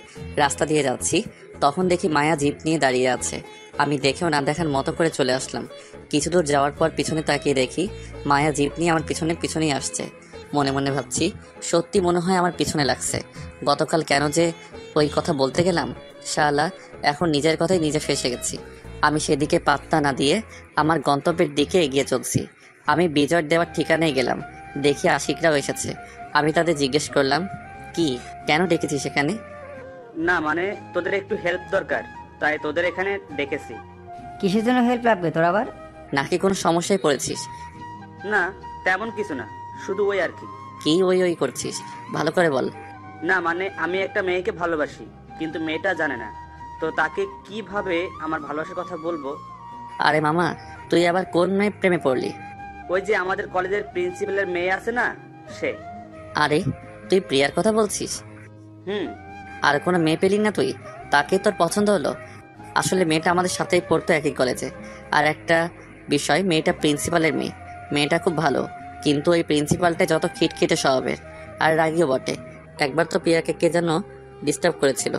রাস্তা দিয়ে যাচ্ছি, তখন দেখি মায়া জিপ নিয়ে দাঁড়িয়ে আছে। আমি দেখেও না দেখার মতো করে চলে আসলাম। কিছু দূর যাওয়ার পর পিছনে তাকিয়ে দেখি মায়া জিপ নিয়ে আমার পিছনেই আসছে। মনে মনে ভাবছি, সত্যি মনে হয় আমার পিছনে লাগছে। গতকাল কেন যে ওই কথা বলতে গেলাম, শালা এখন নিজের কথাই নিজে ফেঁসে গেছি। আমি সেদিকে পাত্তা না দিয়ে আমার গন্তব্যের দিকে এগিয়ে চলছি। আমি বিজয়ের দেওয়ার ঠিকানায় গেলাম, দেখি আশিকরাও এসেছে। আমি তাদের জিজ্ঞেস করলাম, কি, কেন ডেকেছিস এখানে? না মানে তোদের একটু হেল্প দরকার, তাই তোদের এখানে ডেকেছি। কিসের জন্য হেল্প লাগবে তোর আবার? নাকি কোনো সমস্যায় পড়েছিস? না তেমন কিছু না, শুধু ওই আর কি। কি ওই ওই করছিস, ভালো করে বল। না মানে আমি একটা মেয়েকে ভালোবাসি, কিন্তু মেয়েটা জানে না, তো তাকে কিভাবে আমার ভালোবাসার কথা বলবো? আরে মামা, তুই আবার কোন মেয়ে প্রেমে পড়লি? ওই যে আমাদের কলেজের প্রিন্সিপালের মেয়ে আছে না, সে। আরে তুই প্রিয়ার কথা বলছিস? হুম। আর কোনো মেয়ে পেলি না তুই? তাকে তোর পছন্দ হলো? আসলে মেয়েটা আমাদের সাথেই পড়তো একই কলেজে। আর একটা বিষয়, মেয়েটা প্রিন্সিপালের মেয়ে। মেয়েটা খুব ভালো, কিন্তু ওই প্রিন্সিপালটা যত খিটখিটে স্বভাবের আর রাগীও বটে। একবার তো প্রিয়াকে কে যেন ডিস্টার্ব করেছিল।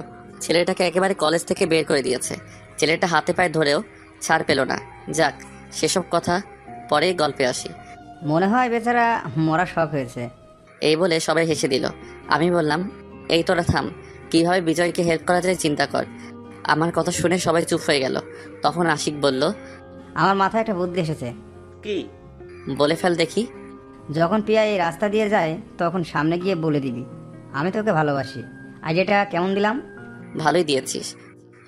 ছেলেটাকে একেবারে কলেজ থেকে বের করে দিয়েছে। ছেলেটা হাতে পায়ে ধরেও ছাড় পেল না। যাক, সেসব কথা পরেই গল্পে আসি। মনে হয় বেচারা মরা শখ হয়েছে। এই বলে সবাই হেসে দিল। আমি বললাম, এই তোরা থাম, কিভাবে বিজয়কে হেল্প করা যায় চিন্তা কর। আমার কথা শুনে সবাই চুপ হয়ে গেল। তখন আশিক বলল, আমার মাথায় একটা বুদ্ধি এসেছে। কি? বলে ফেল দেখি। যখন প্রিয়া এই রাস্তা দিয়ে যায় তখন সামনে গিয়ে বলে দিবি আমি তোকে ভালোবাসি। আইডিয়াটা কেমন দিলাম? ভালোই দিয়েছিস।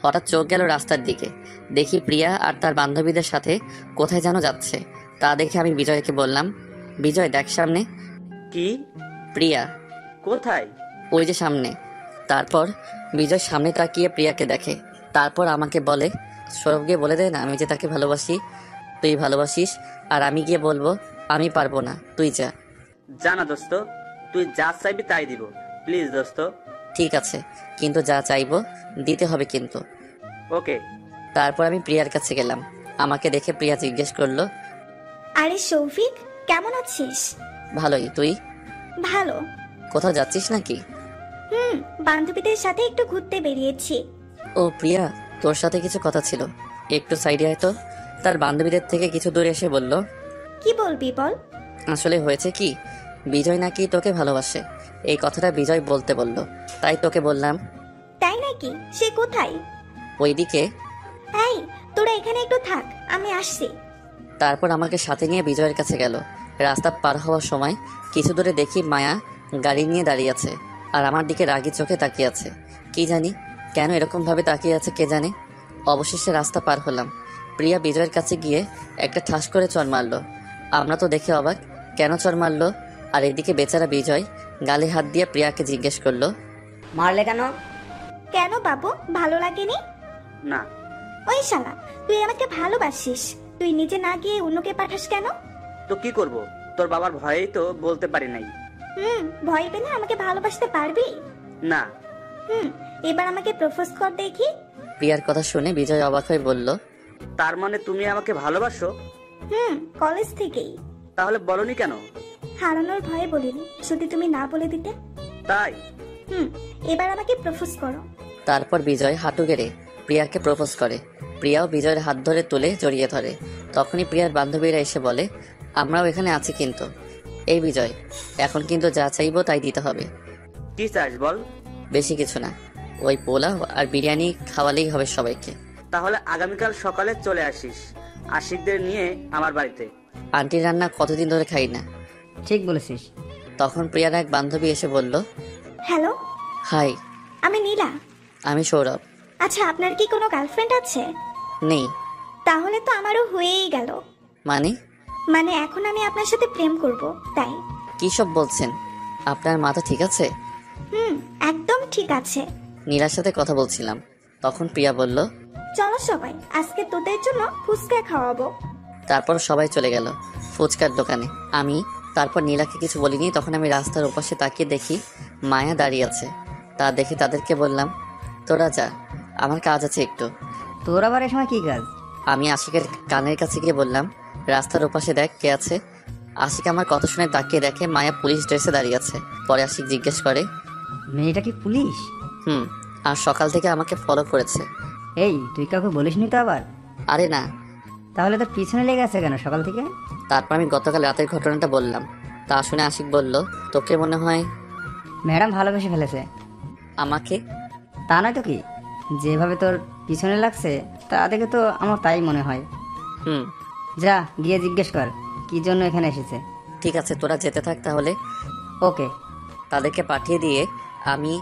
হঠাৎ চোখ গেল রাস্তার দিকে। দেখি প্রিয়া আর তার বান্ধবীদের সাথে কোথায় যেন যাচ্ছে। তা দেখে আমি বিজয়কে বললাম, বিজয় দেখ সামনে। কি? প্রিয়া কোথায়? ওই যে সামনে। তারপর বিজয় সামনে তাকিয়ে প্রিয়াকে দেখে। তারপর আমাকে বলে, সৌরভ গিয়ে বলে দে না আমি যে তাকে ভালোবাসি, তুই ভালোবাসিস। আর আমি গিয়ে বলবো, আমি পারবো না, তুই যা। জানা দোস্ত, তুই যা চাইবি তাই দিব, প্লিজ দোস্ত। ঠিক আছে, কিন্তু যা চাইবো দিতে হবে কিন্তু। ওকে। তারপর আমি প্রিয়ার কাছে গেলাম। আমাকে দেখে প্রিয়া জিজ্ঞেস করলো, আরে শৌভিক, কেমন আছিস? ভালোই, তুই? ভালো। কোথাও যাচ্ছিস নাকি? বান্ধবীদের সাথে একটু ঘুরতে বেরিয়েছি। ও প্রিয়া, তোর সাথে কিছু কথা ছিল, একটু সাইডে আয় তো। তার বান্ধবীদের থেকে কিছু দূরে এসে বলল, কি বলবি বল? আসলে হয়েছে কি, বিজয় নাকি তোকে ভালোবাসে। এই কথাটা বিজয় বলতে বলল, তাই তোকে বললাম। তাই নাকি? সে কোথায়? ওইদিকে। এই, তোরা এখানে একটু থাক, আমি আসছি। তারপর আমাকে সাথে নিয়ে বিজয়ের কাছে গেল। রাস্তা পার হওয়ার সময় কিছু দূরে দেখি মায়া গাড়ি নিয়ে দাঁড়িয়ে আছে আর আমার দিকে রাগি চোখে তাকিয়ে আছে। কি জানি কেন এরকম ভাবে তাকিয়ে আছে, কে জানে। অবশেষে রাস্তা পার হলাম। প্রিয়া বিজয়ের কাছে গিয়ে একটা ঠাস করে চড় মারলো। আমরা তো দেখে অবাক, কেন চড় মারলো। আর এদিকে বেচারা বিজয় গালে হাত দিয়ে প্রিয়াকে জিজ্ঞেস করলো, মারলে কেন? কেন বাবু, ভালো লাগেনি? না। ওই শালা, তুই আমাকে ভালোবাসিস, তুই নিজে না গিয়ে অন্যকে পাঠাস কেন? তো কি করব, তোর বাবার ভয়েই তো বলতে পারি নাই। ভয় পেলে আমাকে ভালোবাসতে পারবি? না। এবার আমাকে প্রপোজ কর দেখি। প্রিয়ার কথা শুনে বিজয় অবাক হয়ে বলল, তার মানে তুমি আমাকে ভালোবাসো? কলেজ থেকেই। তাহলে বলনি কেন? হারানোর ভয়ে বলিনি, যদি তুমি না বলে দিতে। তাই? এবার আমাকে প্রপোজ করো। তারপর বিজয় হাঁটু গেড়ে প্রিয়াকে প্রপোজ করে। প্রিয়াও বিজয়ের হাত ধরে তুলে জড়িয়ে ধরে। তখনই প্রিয়ার বান্ধবীরা এসে বলে, আমরাও এখানে আছি কিন্তু। এই বিজয়, এখন কিন্তু যা চাইবো তাই দিতে হবে। কি চাস বল? বেশি কিছু না, ওই পোলাও আর বিরিয়ানি খাওয়ালেই হবে সবাইকে। তাহলে আগামীকাল সকালে চলে আসিস আশিকদের নিয়ে আমার বাড়িতে। আন্টির রান্না কতদিন ধরে খাই না। ঠিক বলেছিস। তখন প্রিয়ার এক বান্ধবী এসে বলল, হ্যালো, হাই, আমি নীলা। আমি সৌরভ। আচ্ছা, আপনার কি কোনো গার্লফ্রেন্ড আছে? নেই। তাহলে তো আমারও হয়েই গেল। মানে এখন আমি আপনার সাথে প্রেম করব, তাই। কি সব বলছেন? আপনার মাথা ঠিক আছে? একদম ঠিক আছে। নীলার সাথে কথা বলছিলাম। তখন প্রিয়া বলল, চলো সবাই, আজকে তোদের জন্য ফুচকা খাওয়াবো। তারপর সবাই চলে গেল ফুচকার দোকানে। তারপর নীলাকে কিছু বলিনি। তখন আমি রাস্তার ওপাশে তাকিয়ে দেখি মায়া দাঁড়িয়ে আছে। তা দেখে তাদেরকে বললাম, তোরা যা, আমার কাজ আছে একটু। তোর আবার এ সময় কি কাজ? আমি আশিকের কানের কাছে গিয়ে বললাম, রাস্তার ওপাশে দেখ কে আছে। আশিক আমার কথা শুনে তাকিয়ে দেখে মায়া পুলিশ ড্রেসে দাঁড়িয়ে আছে। পরে আশিক জিজ্ঞেস করে, মেয়েটা কি পুলিশ? আর সকাল থেকে আমাকে ফলো করেছে। এই, তুই কাউকে বলিসনি তো আবার? আরে না। তাহলে তোর পিছনে লেগে আছে কেন সকাল থেকে? তারপর আমি গতকাল রাতের ঘটনাটা বললাম। তা শুনে আশিক বলল, তোকে মনে হয় ম্যাডাম ভালোবেসে ফেলেছে। আমাকে? তা নয় তো কি, যেভাবে তোর পিছনে লাগছে তা দেখে তো আমার তাই মনে হয়। যা গিয়ে জিজ্ঞেস কর কি জন্য এখানে এসেছে। ঠিক আছে, তোরা যেতে থাক তাহলে। ওকে। তাদেরকে পাঠিয়ে দিয়ে আমি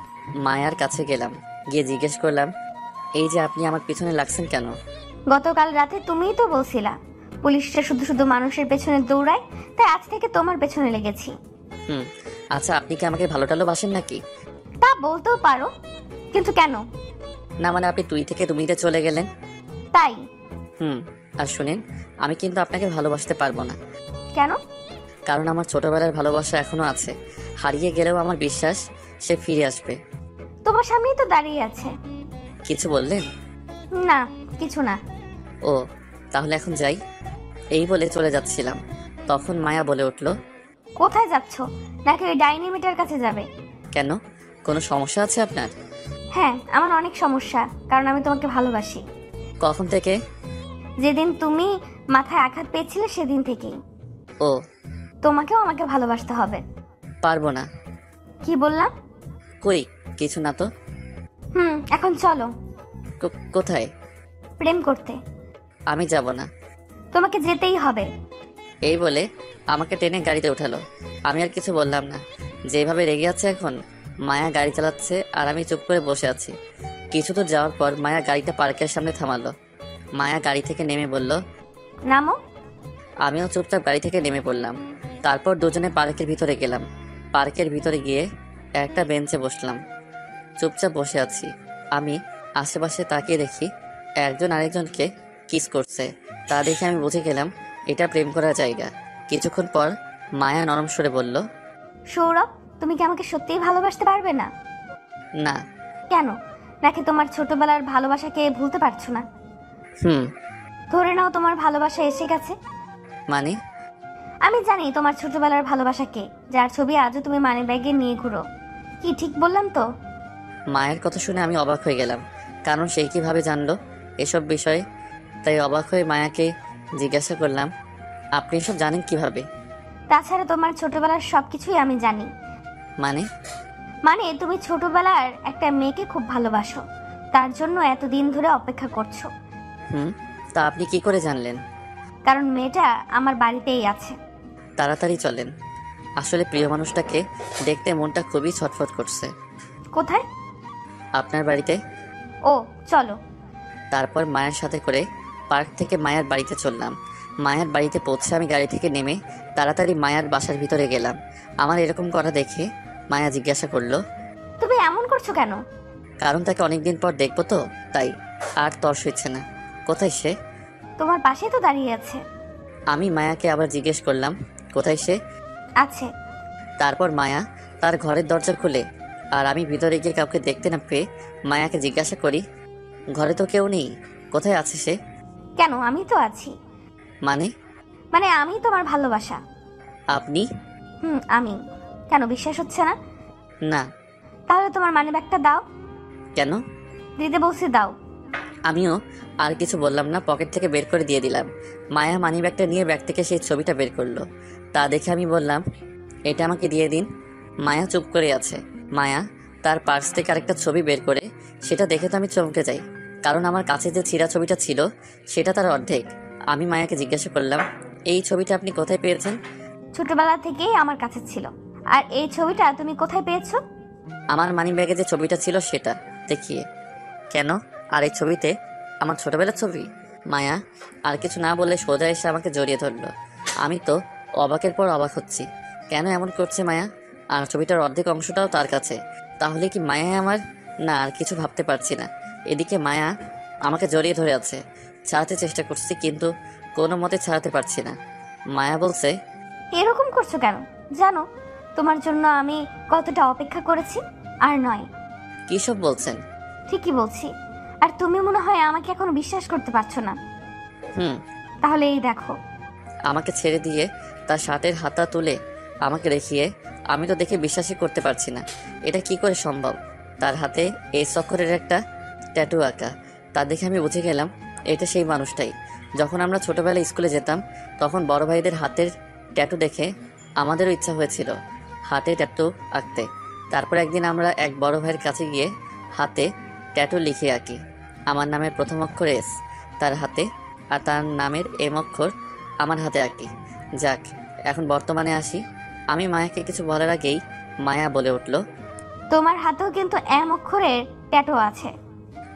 মায়ার কাছে গেলাম। গিয়ে জিজ্ঞেস করলাম, এই যে আপনি আমার পিছনে লাগছেন কেন? গতকাল রাতে তুমিই তো বলছিলা পুলিশরা শুধু শুধু মানুষের পেছনে দৌড়ায়, তাই আজ থেকে তোমার পেছনে লেগেছি। আচ্ছা, আপনি কি আমাকে ভালো টালো বাসেন নাকি? তা বলতেও পারো। কিন্তু কেন? না মানে আপনি তুই থেকে তুমিতে চলে গেলেন। তাই? আর শুনেন, আমি কিন্তু আপনাকে ভালোবাসতে পারবো না। কেন? কারণ আমার ছোটবেলার ভালোবাসা এখনো আছে। হারিয়ে গেলেও আমার বিশ্বাস সে ফিরে আসবে। তোমার সামনেই তো দাঁড়িয়ে আছে। কিছু বললেন? না, কিছু না। ও, তাহলে এখন যাই। এই বলে চলে যাচ্ছিলাম, তখন মায়া বলে উঠল, কোথায় যাচ্ছ? নাকি ওই ডাইনিং মিটার কাছে যাবে? কেন, কোনো সমস্যা আছে আপনার? হ্যাঁ, আমার অনেক সমস্যা, কারণ আমি তোমাকে ভালোবাসি। কখন থেকে? যেদিন তুমি মাথায় আঘাত পেয়েছিলে সেদিন থেকেই। ও, তোমাকেও আমাকে ভালোবাসতে হবে। পারবো না। কি বললাম? কই কিছু না তো। এখন চলো। কোথায়? প্রেম করতে। আমি যাব না। তোমাকে যেতেই হবে। এই বলে আমাকে টেনে গাড়িতে উঠালো। আমি আর কিছু বললাম না। যেভাবে রেগে আছে এখন, মায়া গাড়ি চালাচ্ছে আর আমি চুপ করে বসে আছি। কিছু দূর যাওয়ার পর মায়া গাড়িটা পার্কের সামনে থামালো। মায়া গাড়ি থেকে নেমে বলল, নামো। আমিও চুপচাপ গাড়ি থেকে নেমে পড়লাম। তারপর দুজনে পার্কের ভিতরে গেলাম। পার্কের ভিতরে গিয়ে একটা বেঞ্চে বসলাম। চুপচাপ বসে আছি। আমি আশেপাশে তাকিয়ে দেখি একজন আরেকজনকে কিস করছে। তা দেখে আমি বুঝে গেলাম এটা প্রেম করার জায়গা। কিছুক্ষণ পর মায়া নরম সুরে বলল, সৌরভ, তুমি কি আমাকে সত্যিই ভালোবাসতে পারবে না? না। কেন? নাকি তোমার ছোটবেলার ভালোবাসাকে ভুলতে পারছো না? ধরে নাও তোমার ভালোবাসা এসে গেছে। মানে? আমি জানি তোমার ছোটবেলার ভালোবাসাকে, যার ছবি আজও তুমি মানি ব্যাগে নিয়ে ঘুরো। কি ঠিক বললাম তো? মায়ের কথা শুনে আমি অবাক হয়ে গেলাম, কারণ সে কিভাবে জানলো এসব বিষয়ে। তাই অবাক হয়ে মায়াকে জিজ্ঞাসা করলাম, আপনি এসব জানেন কিভাবে? তাছাড়া তোমার ছোটবেলার সবকিছুই আমি জানি। মানে? মানে তুমি ছোটবেলার একটা মেয়েকে খুব ভালোবাসো, তার জন্য এতদিন ধরে অপেক্ষা করছো। তা আপনি কি করে জানলেন? কারণ মেয়েটা আমার বাড়িতেই আছে। তাড়াতাড়ি চলেন, আসলে প্রিয় মানুষটাকে দেখতে মনটা খুবই ছটফট করছে। কোথায়? আপনার বাড়িতে। ও, চলো। তারপর মায়ের সাথে করে পার্ক থেকে মায়ের বাড়িতে চললাম। মায়ের বাড়িতে পৌঁছে আমি গাড়ি থেকে নেমে তাড়াতাড়ি মায়ের বাসার ভিতরে গেলাম। আমার এরকম করা দেখে মায়া জিজ্ঞাসা করলো, তুমি এমন করছো কেন? কারণ তাকে অনেকদিন পর দেখবো তো, তাই। আর তর্স হচ্ছে না। কোথায় সে? তোমার পাশেই তো দাঁড়িয়ে আছে। আমি মায়াকে আবার জিজ্ঞেস করলাম, কোথায় সে? আছে। তারপর মায়া তার ঘরের দরজা খুলে, আর আমি ভিতরে গিয়ে কাউকে দেখতে না পেয়ে মায়াকে জিজ্ঞাসা করি, ঘরে তো কেউ নেই, কোথায় আছে সে? কেন, আমি তো আছি। মানে? মানে আমি তোমার ভালোবাসা। আপনি? আমি। কেন বিশ্বাস হচ্ছে না? না। তাহলে তোমার মানি ব্যাগটা দাও। কেন? দিতে বলছি, দাও। আমিও আর কিছু বললাম না, পকেট থেকে বের করে দিয়ে দিলাম। মায়া মানি ব্যাগটা নিয়ে ব্যাগ থেকে সেই ছবিটা বের করলো। তা দেখে আমি বললাম, এটা আমাকে দিয়ে দিন। মায়া চুপ করে আছে। মায়া তার পার্স থেকে আরেকটা ছবি বের করে, সেটা দেখে তো আমি চমকে যাই, কারণ আমার কাছে যে ছিঁড়া ছবিটা ছিল সেটা তার অর্ধেক। আমি মায়াকে জিজ্ঞাসা করলাম, এই ছবিটা আপনি কোথায় পেয়েছেন? ছোটবেলা থেকেই আমার কাছে ছিল। আর এই ছবিটা তুমি কোথায় পেয়েছো? আমার মানি ব্যাগে যে ছবিটা ছিল সেটা দেখিয়ে। কেন? আর এই ছবিতে আমার ছোটবেলার ছবি? মায়া আর কিছু না বলে সোজা এসে আমাকে জড়িয়ে ধরলো। আমি তো অবাকের পর অবাক হচ্ছি, কেন এমন করছে মায়া? আর ছবিটার অর্ধেক অংশটাও তার কাছে। তাহলে কি মায়া আমার? না, আর কিছু ভাবতে পারছি না। এদিকে মায়া আমাকে জড়িয়ে ধরে আছে। ছাড়াতে চেষ্টা করছি, কিন্তু কোনো মতে ছাড়াতে পারছি না। মায়া বলছে, এরকম করছো কেন? জানো তোমার জন্য আমি কতটা অপেক্ষা করেছি? আর নয়। কি সব বলছেন? ঠিকই বলছি। আর তুমি মনে হয় আমাকে এখন বিশ্বাস করতে পারছো না। তাহলে এই দেখো। আমাকে ছেড়ে দিয়ে তার শার্টের হাতা তুলে আমাকে দেখিয়ে, আমি তো দেখে বিশ্বাসই করতে পারছি না। এটা কি করে সম্ভব? তার হাতে এই অক্ষরের একটা ট্যাটু আঁকা। তা দেখে আমি বুঝে গেলাম এটা সেই মানুষটাই। যখন আমরা ছোটবেলায় স্কুলে যেতাম, তখন বড় ভাইদের হাতের ট্যাটু দেখে আমাদেরও ইচ্ছা হয়েছিল হাতে ট্যাটু আঁকতে। তারপর একদিন আমরা এক বড় ভাইয়ের কাছে গিয়ে হাতে ট্যাটু লিখে আঁকি। আমার নামের প্রথম অক্ষর এস তার হাতে, আর তার নামের এম অক্ষর আমার হাতে আঁকি। যাক, এখন বর্তমানে আসি। আমি মায়াকে কিছু বলার আগেই মায়া বলে উঠল, তোমার হাতেও কিন্তু এম অক্ষরের ট্যাটু আছে।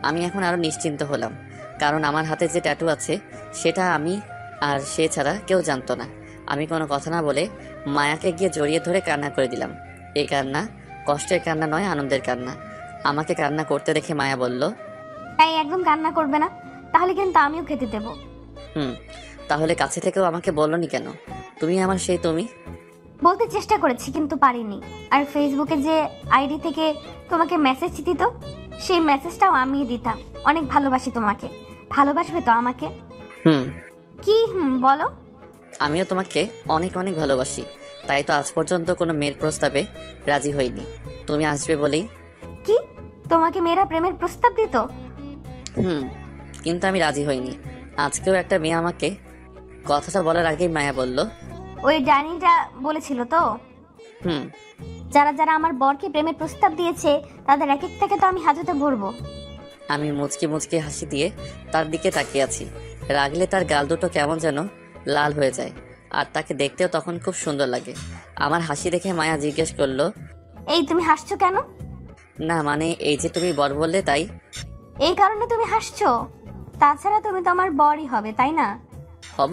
আমি এখন আরো নিশ্চিন্ত হলাম, কারণ আমার হাতে যে ট্যাটু আছে সেটা আমি আর সে ছাড়া কেউ জানতো না। আমি কোনো কথা না বলে মায়াকে গিয়ে জড়িয়ে ধরে কান্না করে দিলাম। এই কান্না কষ্টের কান্না নয়, আনন্দের কান্না। আমাকে কান্না করতে দেখে মায়া বলল, এই একদম কান্না করবে না, তাহলে কিন্তু আমিও খেতে দেবো। তাহলে কাছে থেকেও আমাকে বলনি কেন? তুমি আমার সেই তুমি। বলতে চেষ্টা করেছি কিন্তু পারিনি। আর ফেসবুকে যে আইডি থেকে তোমাকে মেসেজ দিত, সেই মেসেজটাও আমি দিতাম। অনেক ভালোবাসি তোমাকে, ভালোবাসবে তো আমাকে? কি বলো? আমিও তোমাকে অনেক অনেক ভালোবাসি, তাই তো আজ পর্যন্ত কোনো মেয়ের প্রস্তাবে রাজি হইনি, তুমি আসবে বলেই। কি, তোমাকে মেয়েরা প্রেমের প্রস্তাব দিত? কিন্তু আমি রাজি হইনি। আজকেও একটা মেয়ে আমাকে কথাটা বলার আগেই মায়া বলল, ওই ডাইনিটা বলেছিল তো? যারা যারা আমার বরকে প্রেমের প্রস্তাব দিয়েছে তাদের এক একটাকে তো আমি হাজতে ভরবো। আমি মুচকি মুচকি হাসি দিয়ে তার দিকে তাকিয়ে আছি। রাগলে তার গাল দুটো কেমন যেন লাল হয়ে যায়, আর তাকে দেখতেও তখন খুব সুন্দর লাগে। আমার হাসি দেখে মায়া জিজ্ঞেস করলো, এই তুমি হাসছো কেন? না মানে এই যে তুমি বর বললে তাই। এই কারণে তুমি হাসছো? তাছাড়া তুমি তো আমার বরই হবে, তাই না? হব?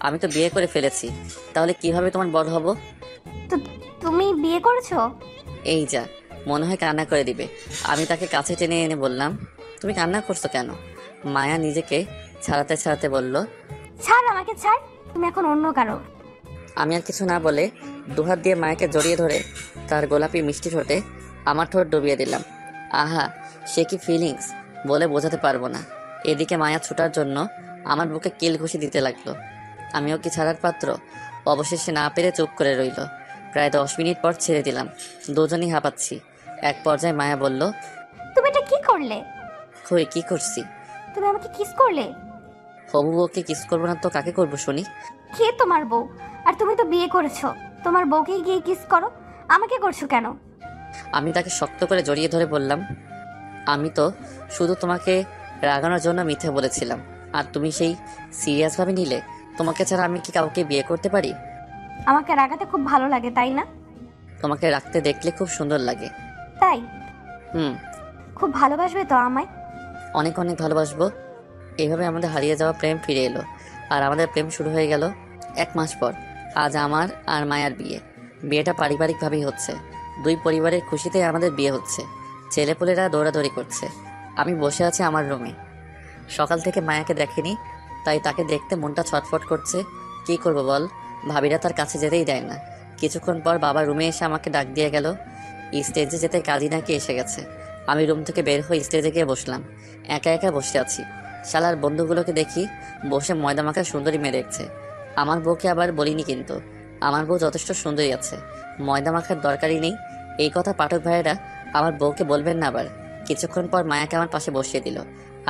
আমি তো বিয়ে করে ফেলেছি, তাহলে কিভাবে তোমার বর হব? তো তুমি বিয়ে করেছো? এই যা, মনে হয় কান্না করে দিবে। আমি তাকে কাছে টেনে এনে বললাম, তুমি কান্না করছো কেন? মায়া নিজেকে ছাড়াতে ছাড়াতে বলল, ছাড় আমাকে, ছাড়, তুমি এখন অন্য কারো। আমি আর কিছু না বলে দুহাত দিয়ে মায়াকে জড়িয়ে ধরে তার গোলাপি মিষ্টি ঠোঁটে আমার ঠোঁট ডুবিয়ে দিলাম। আহা, সে কি ফিলিংস বলে বোঝাতে পারবো না। এদিকে মায়া ছুটার জন্য আমার বুকে কিল ঘুষি দিতে লাগলো। আমিও কি ছাড়ার পাত্র? অবশেষে না পেরে চুপ করে রইল। প্রায় 10 মিনিট পর ছেড়ে দিলাম, দুজনই হাঁপাচ্ছি। এক পর্যায়ে মায়া বলল, তুমি এটা কি করলে? কই কি করছি? তুমি আমাকে কিস করলে। হবু বউকে কিস করবো না তো কাকে করবো শুনি? কে তোমার বউ? আর তুমি তো বিয়ে করেছো, তোমার বউকে গিয়ে কিস করো, আমাকে করছো কেন? আমি তাকে শক্ত করে জড়িয়ে ধরে বললাম, আমি তো শুধু তোমাকে রাগানোর জন্য মিথ্যে বলেছিলাম, আর তুমি সেই সিরিয়াস ভাবে নিলে। তোমাকে ছাড়া আমি কি কাউকে বিয়ে করতে পারি? আমাকে রাগাতে খুব ভালো লাগে, তাই না? তোমাকে রাখতে দেখলে খুব সুন্দর লাগে। তাই? হুম। খুব ভালোবাসবে তো আমায়? অনেক অনেক ভালোবাসবো। এইভাবে আমাদের হারিয়ে যাওয়া প্রেম ফিরে এলো, আর আমাদের প্রেম শুরু হয়ে গেল 1 মাস পর। আজ আমার আর মায়ার বিয়ে। বিয়েটা পারিবারিকভাবেই হচ্ছে, দুই পরিবারের খুশিতে আমাদের বিয়ে হচ্ছে। ছেলেপুলেরা দৌড়াদৌড়ি করছে, আমি বসে আছি আমার রুমে। সকাল থেকে মায়াকে দেখেনি, তাই তাকে দেখতে মনটা ছটফট করছে। কি করব বল, ভাবিরা তার কাছে যেতেই দেয় না। কিছুক্ষণ পর বাবা রুমে এসে আমাকে ডাক দিয়ে গেল। স্টেজে যেতে কাজী নাকি এসে গেছে। আমি রুম থেকে বের হয়ে স্টেজে গিয়ে বসলাম। একা একা বসে আছি। শালার বন্ধুগুলোকে দেখি বসে ময়দা মাখা সুন্দরী মেয়ে দেখছে। আমার বউকে আবার বলিনি, কিন্তু আমার বউ যথেষ্ট সুন্দরী আছে, ময়দা মাখার দরকারই নেই। এই কথা পাঠক ভাইয়েরা আমার বউকে বলবেন না আবার। কিছুক্ষণ পর মায়াকে আমার পাশে বসিয়ে দিল,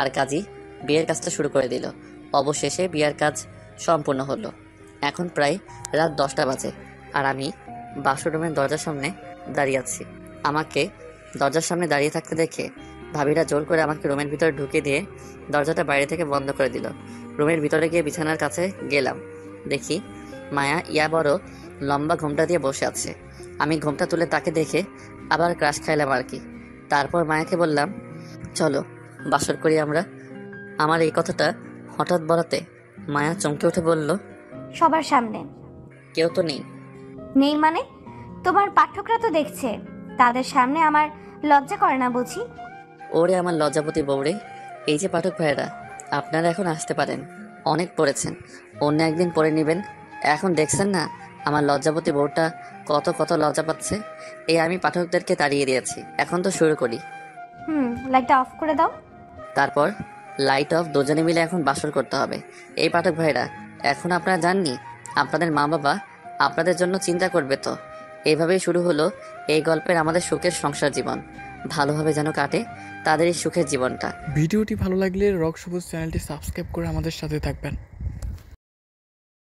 আর কাজী বিয়ের কাজটা শুরু করে দিল। অবশেষে বিয়ের কাজ সম্পূর্ণ হলো। এখন প্রায় রাত 10টা বাজে, আর আমি বাথরুমের দরজার সামনে দাঁড়িয়ে আছি। আমাকে দরজার সামনে দাঁড়িয়ে থাকতে দেখে ভাবিরা জোর করে আমাকে রুমের ভিতরে ঢুকে দিয়ে দরজাটা বাইরে থেকে বন্ধ করে দিল। রুমের ভিতরে গিয়ে বিছানার কাছে গেলাম, দেখি মায়া ইয়া বড় লম্বা ঘোমটা দিয়ে বসে আছে। আমি ঘোমটা তুলে তাকে দেখে আবার ক্রাশ খাইলাম আর কি। তারপর মায়াকে বললাম, চলো বাসর করি আমরা। আমার এই কথাটা হঠাৎ বলাতে মায়া চমকে উঠে বলল, সবার সামনে? কেউ তো নেই। নেই মানে? তোমার পাঠকরা তো দেখছে, তাদের সামনে আমার লজ্জা করে না বুঝি? ওরে আমার লজ্জাপতি বউরে, এই যে পাঠক ভাইয়েরা, আপনারা এখন আসতে পারেন। অনেক পড়েছেন, অন্য একদিন পড়ে নেবেন। এখন দেখছেন না আমার লজ্জাপতি বউটা কত কত লজ্জা পাচ্ছে। এই আমি পাঠকদেরকে তাড়িয়ে দিয়েছি, এখন তো শুরু করি। লাইটটা অফ করে দাও। তারপর লাইট অফ, দুজনে মিলে এখন বাসর করতে হবে। এই পাঠক ভাইরা, এখন আপনারা জাননি আপনাদের মা বাবা আপনাদের জন্য চিন্তা করবে তো। এইভাবেই শুরু হলো এই গল্পের আমাদের সুখের সংসার জীবন। ভালোভাবে যেন কাটে তাদের এই সুখের জীবনটা। ভিডিওটি ভালো লাগলে রক সবুজ চ্যানেলটি সাবস্ক্রাইব করে আমাদের সাথে থাকবেন।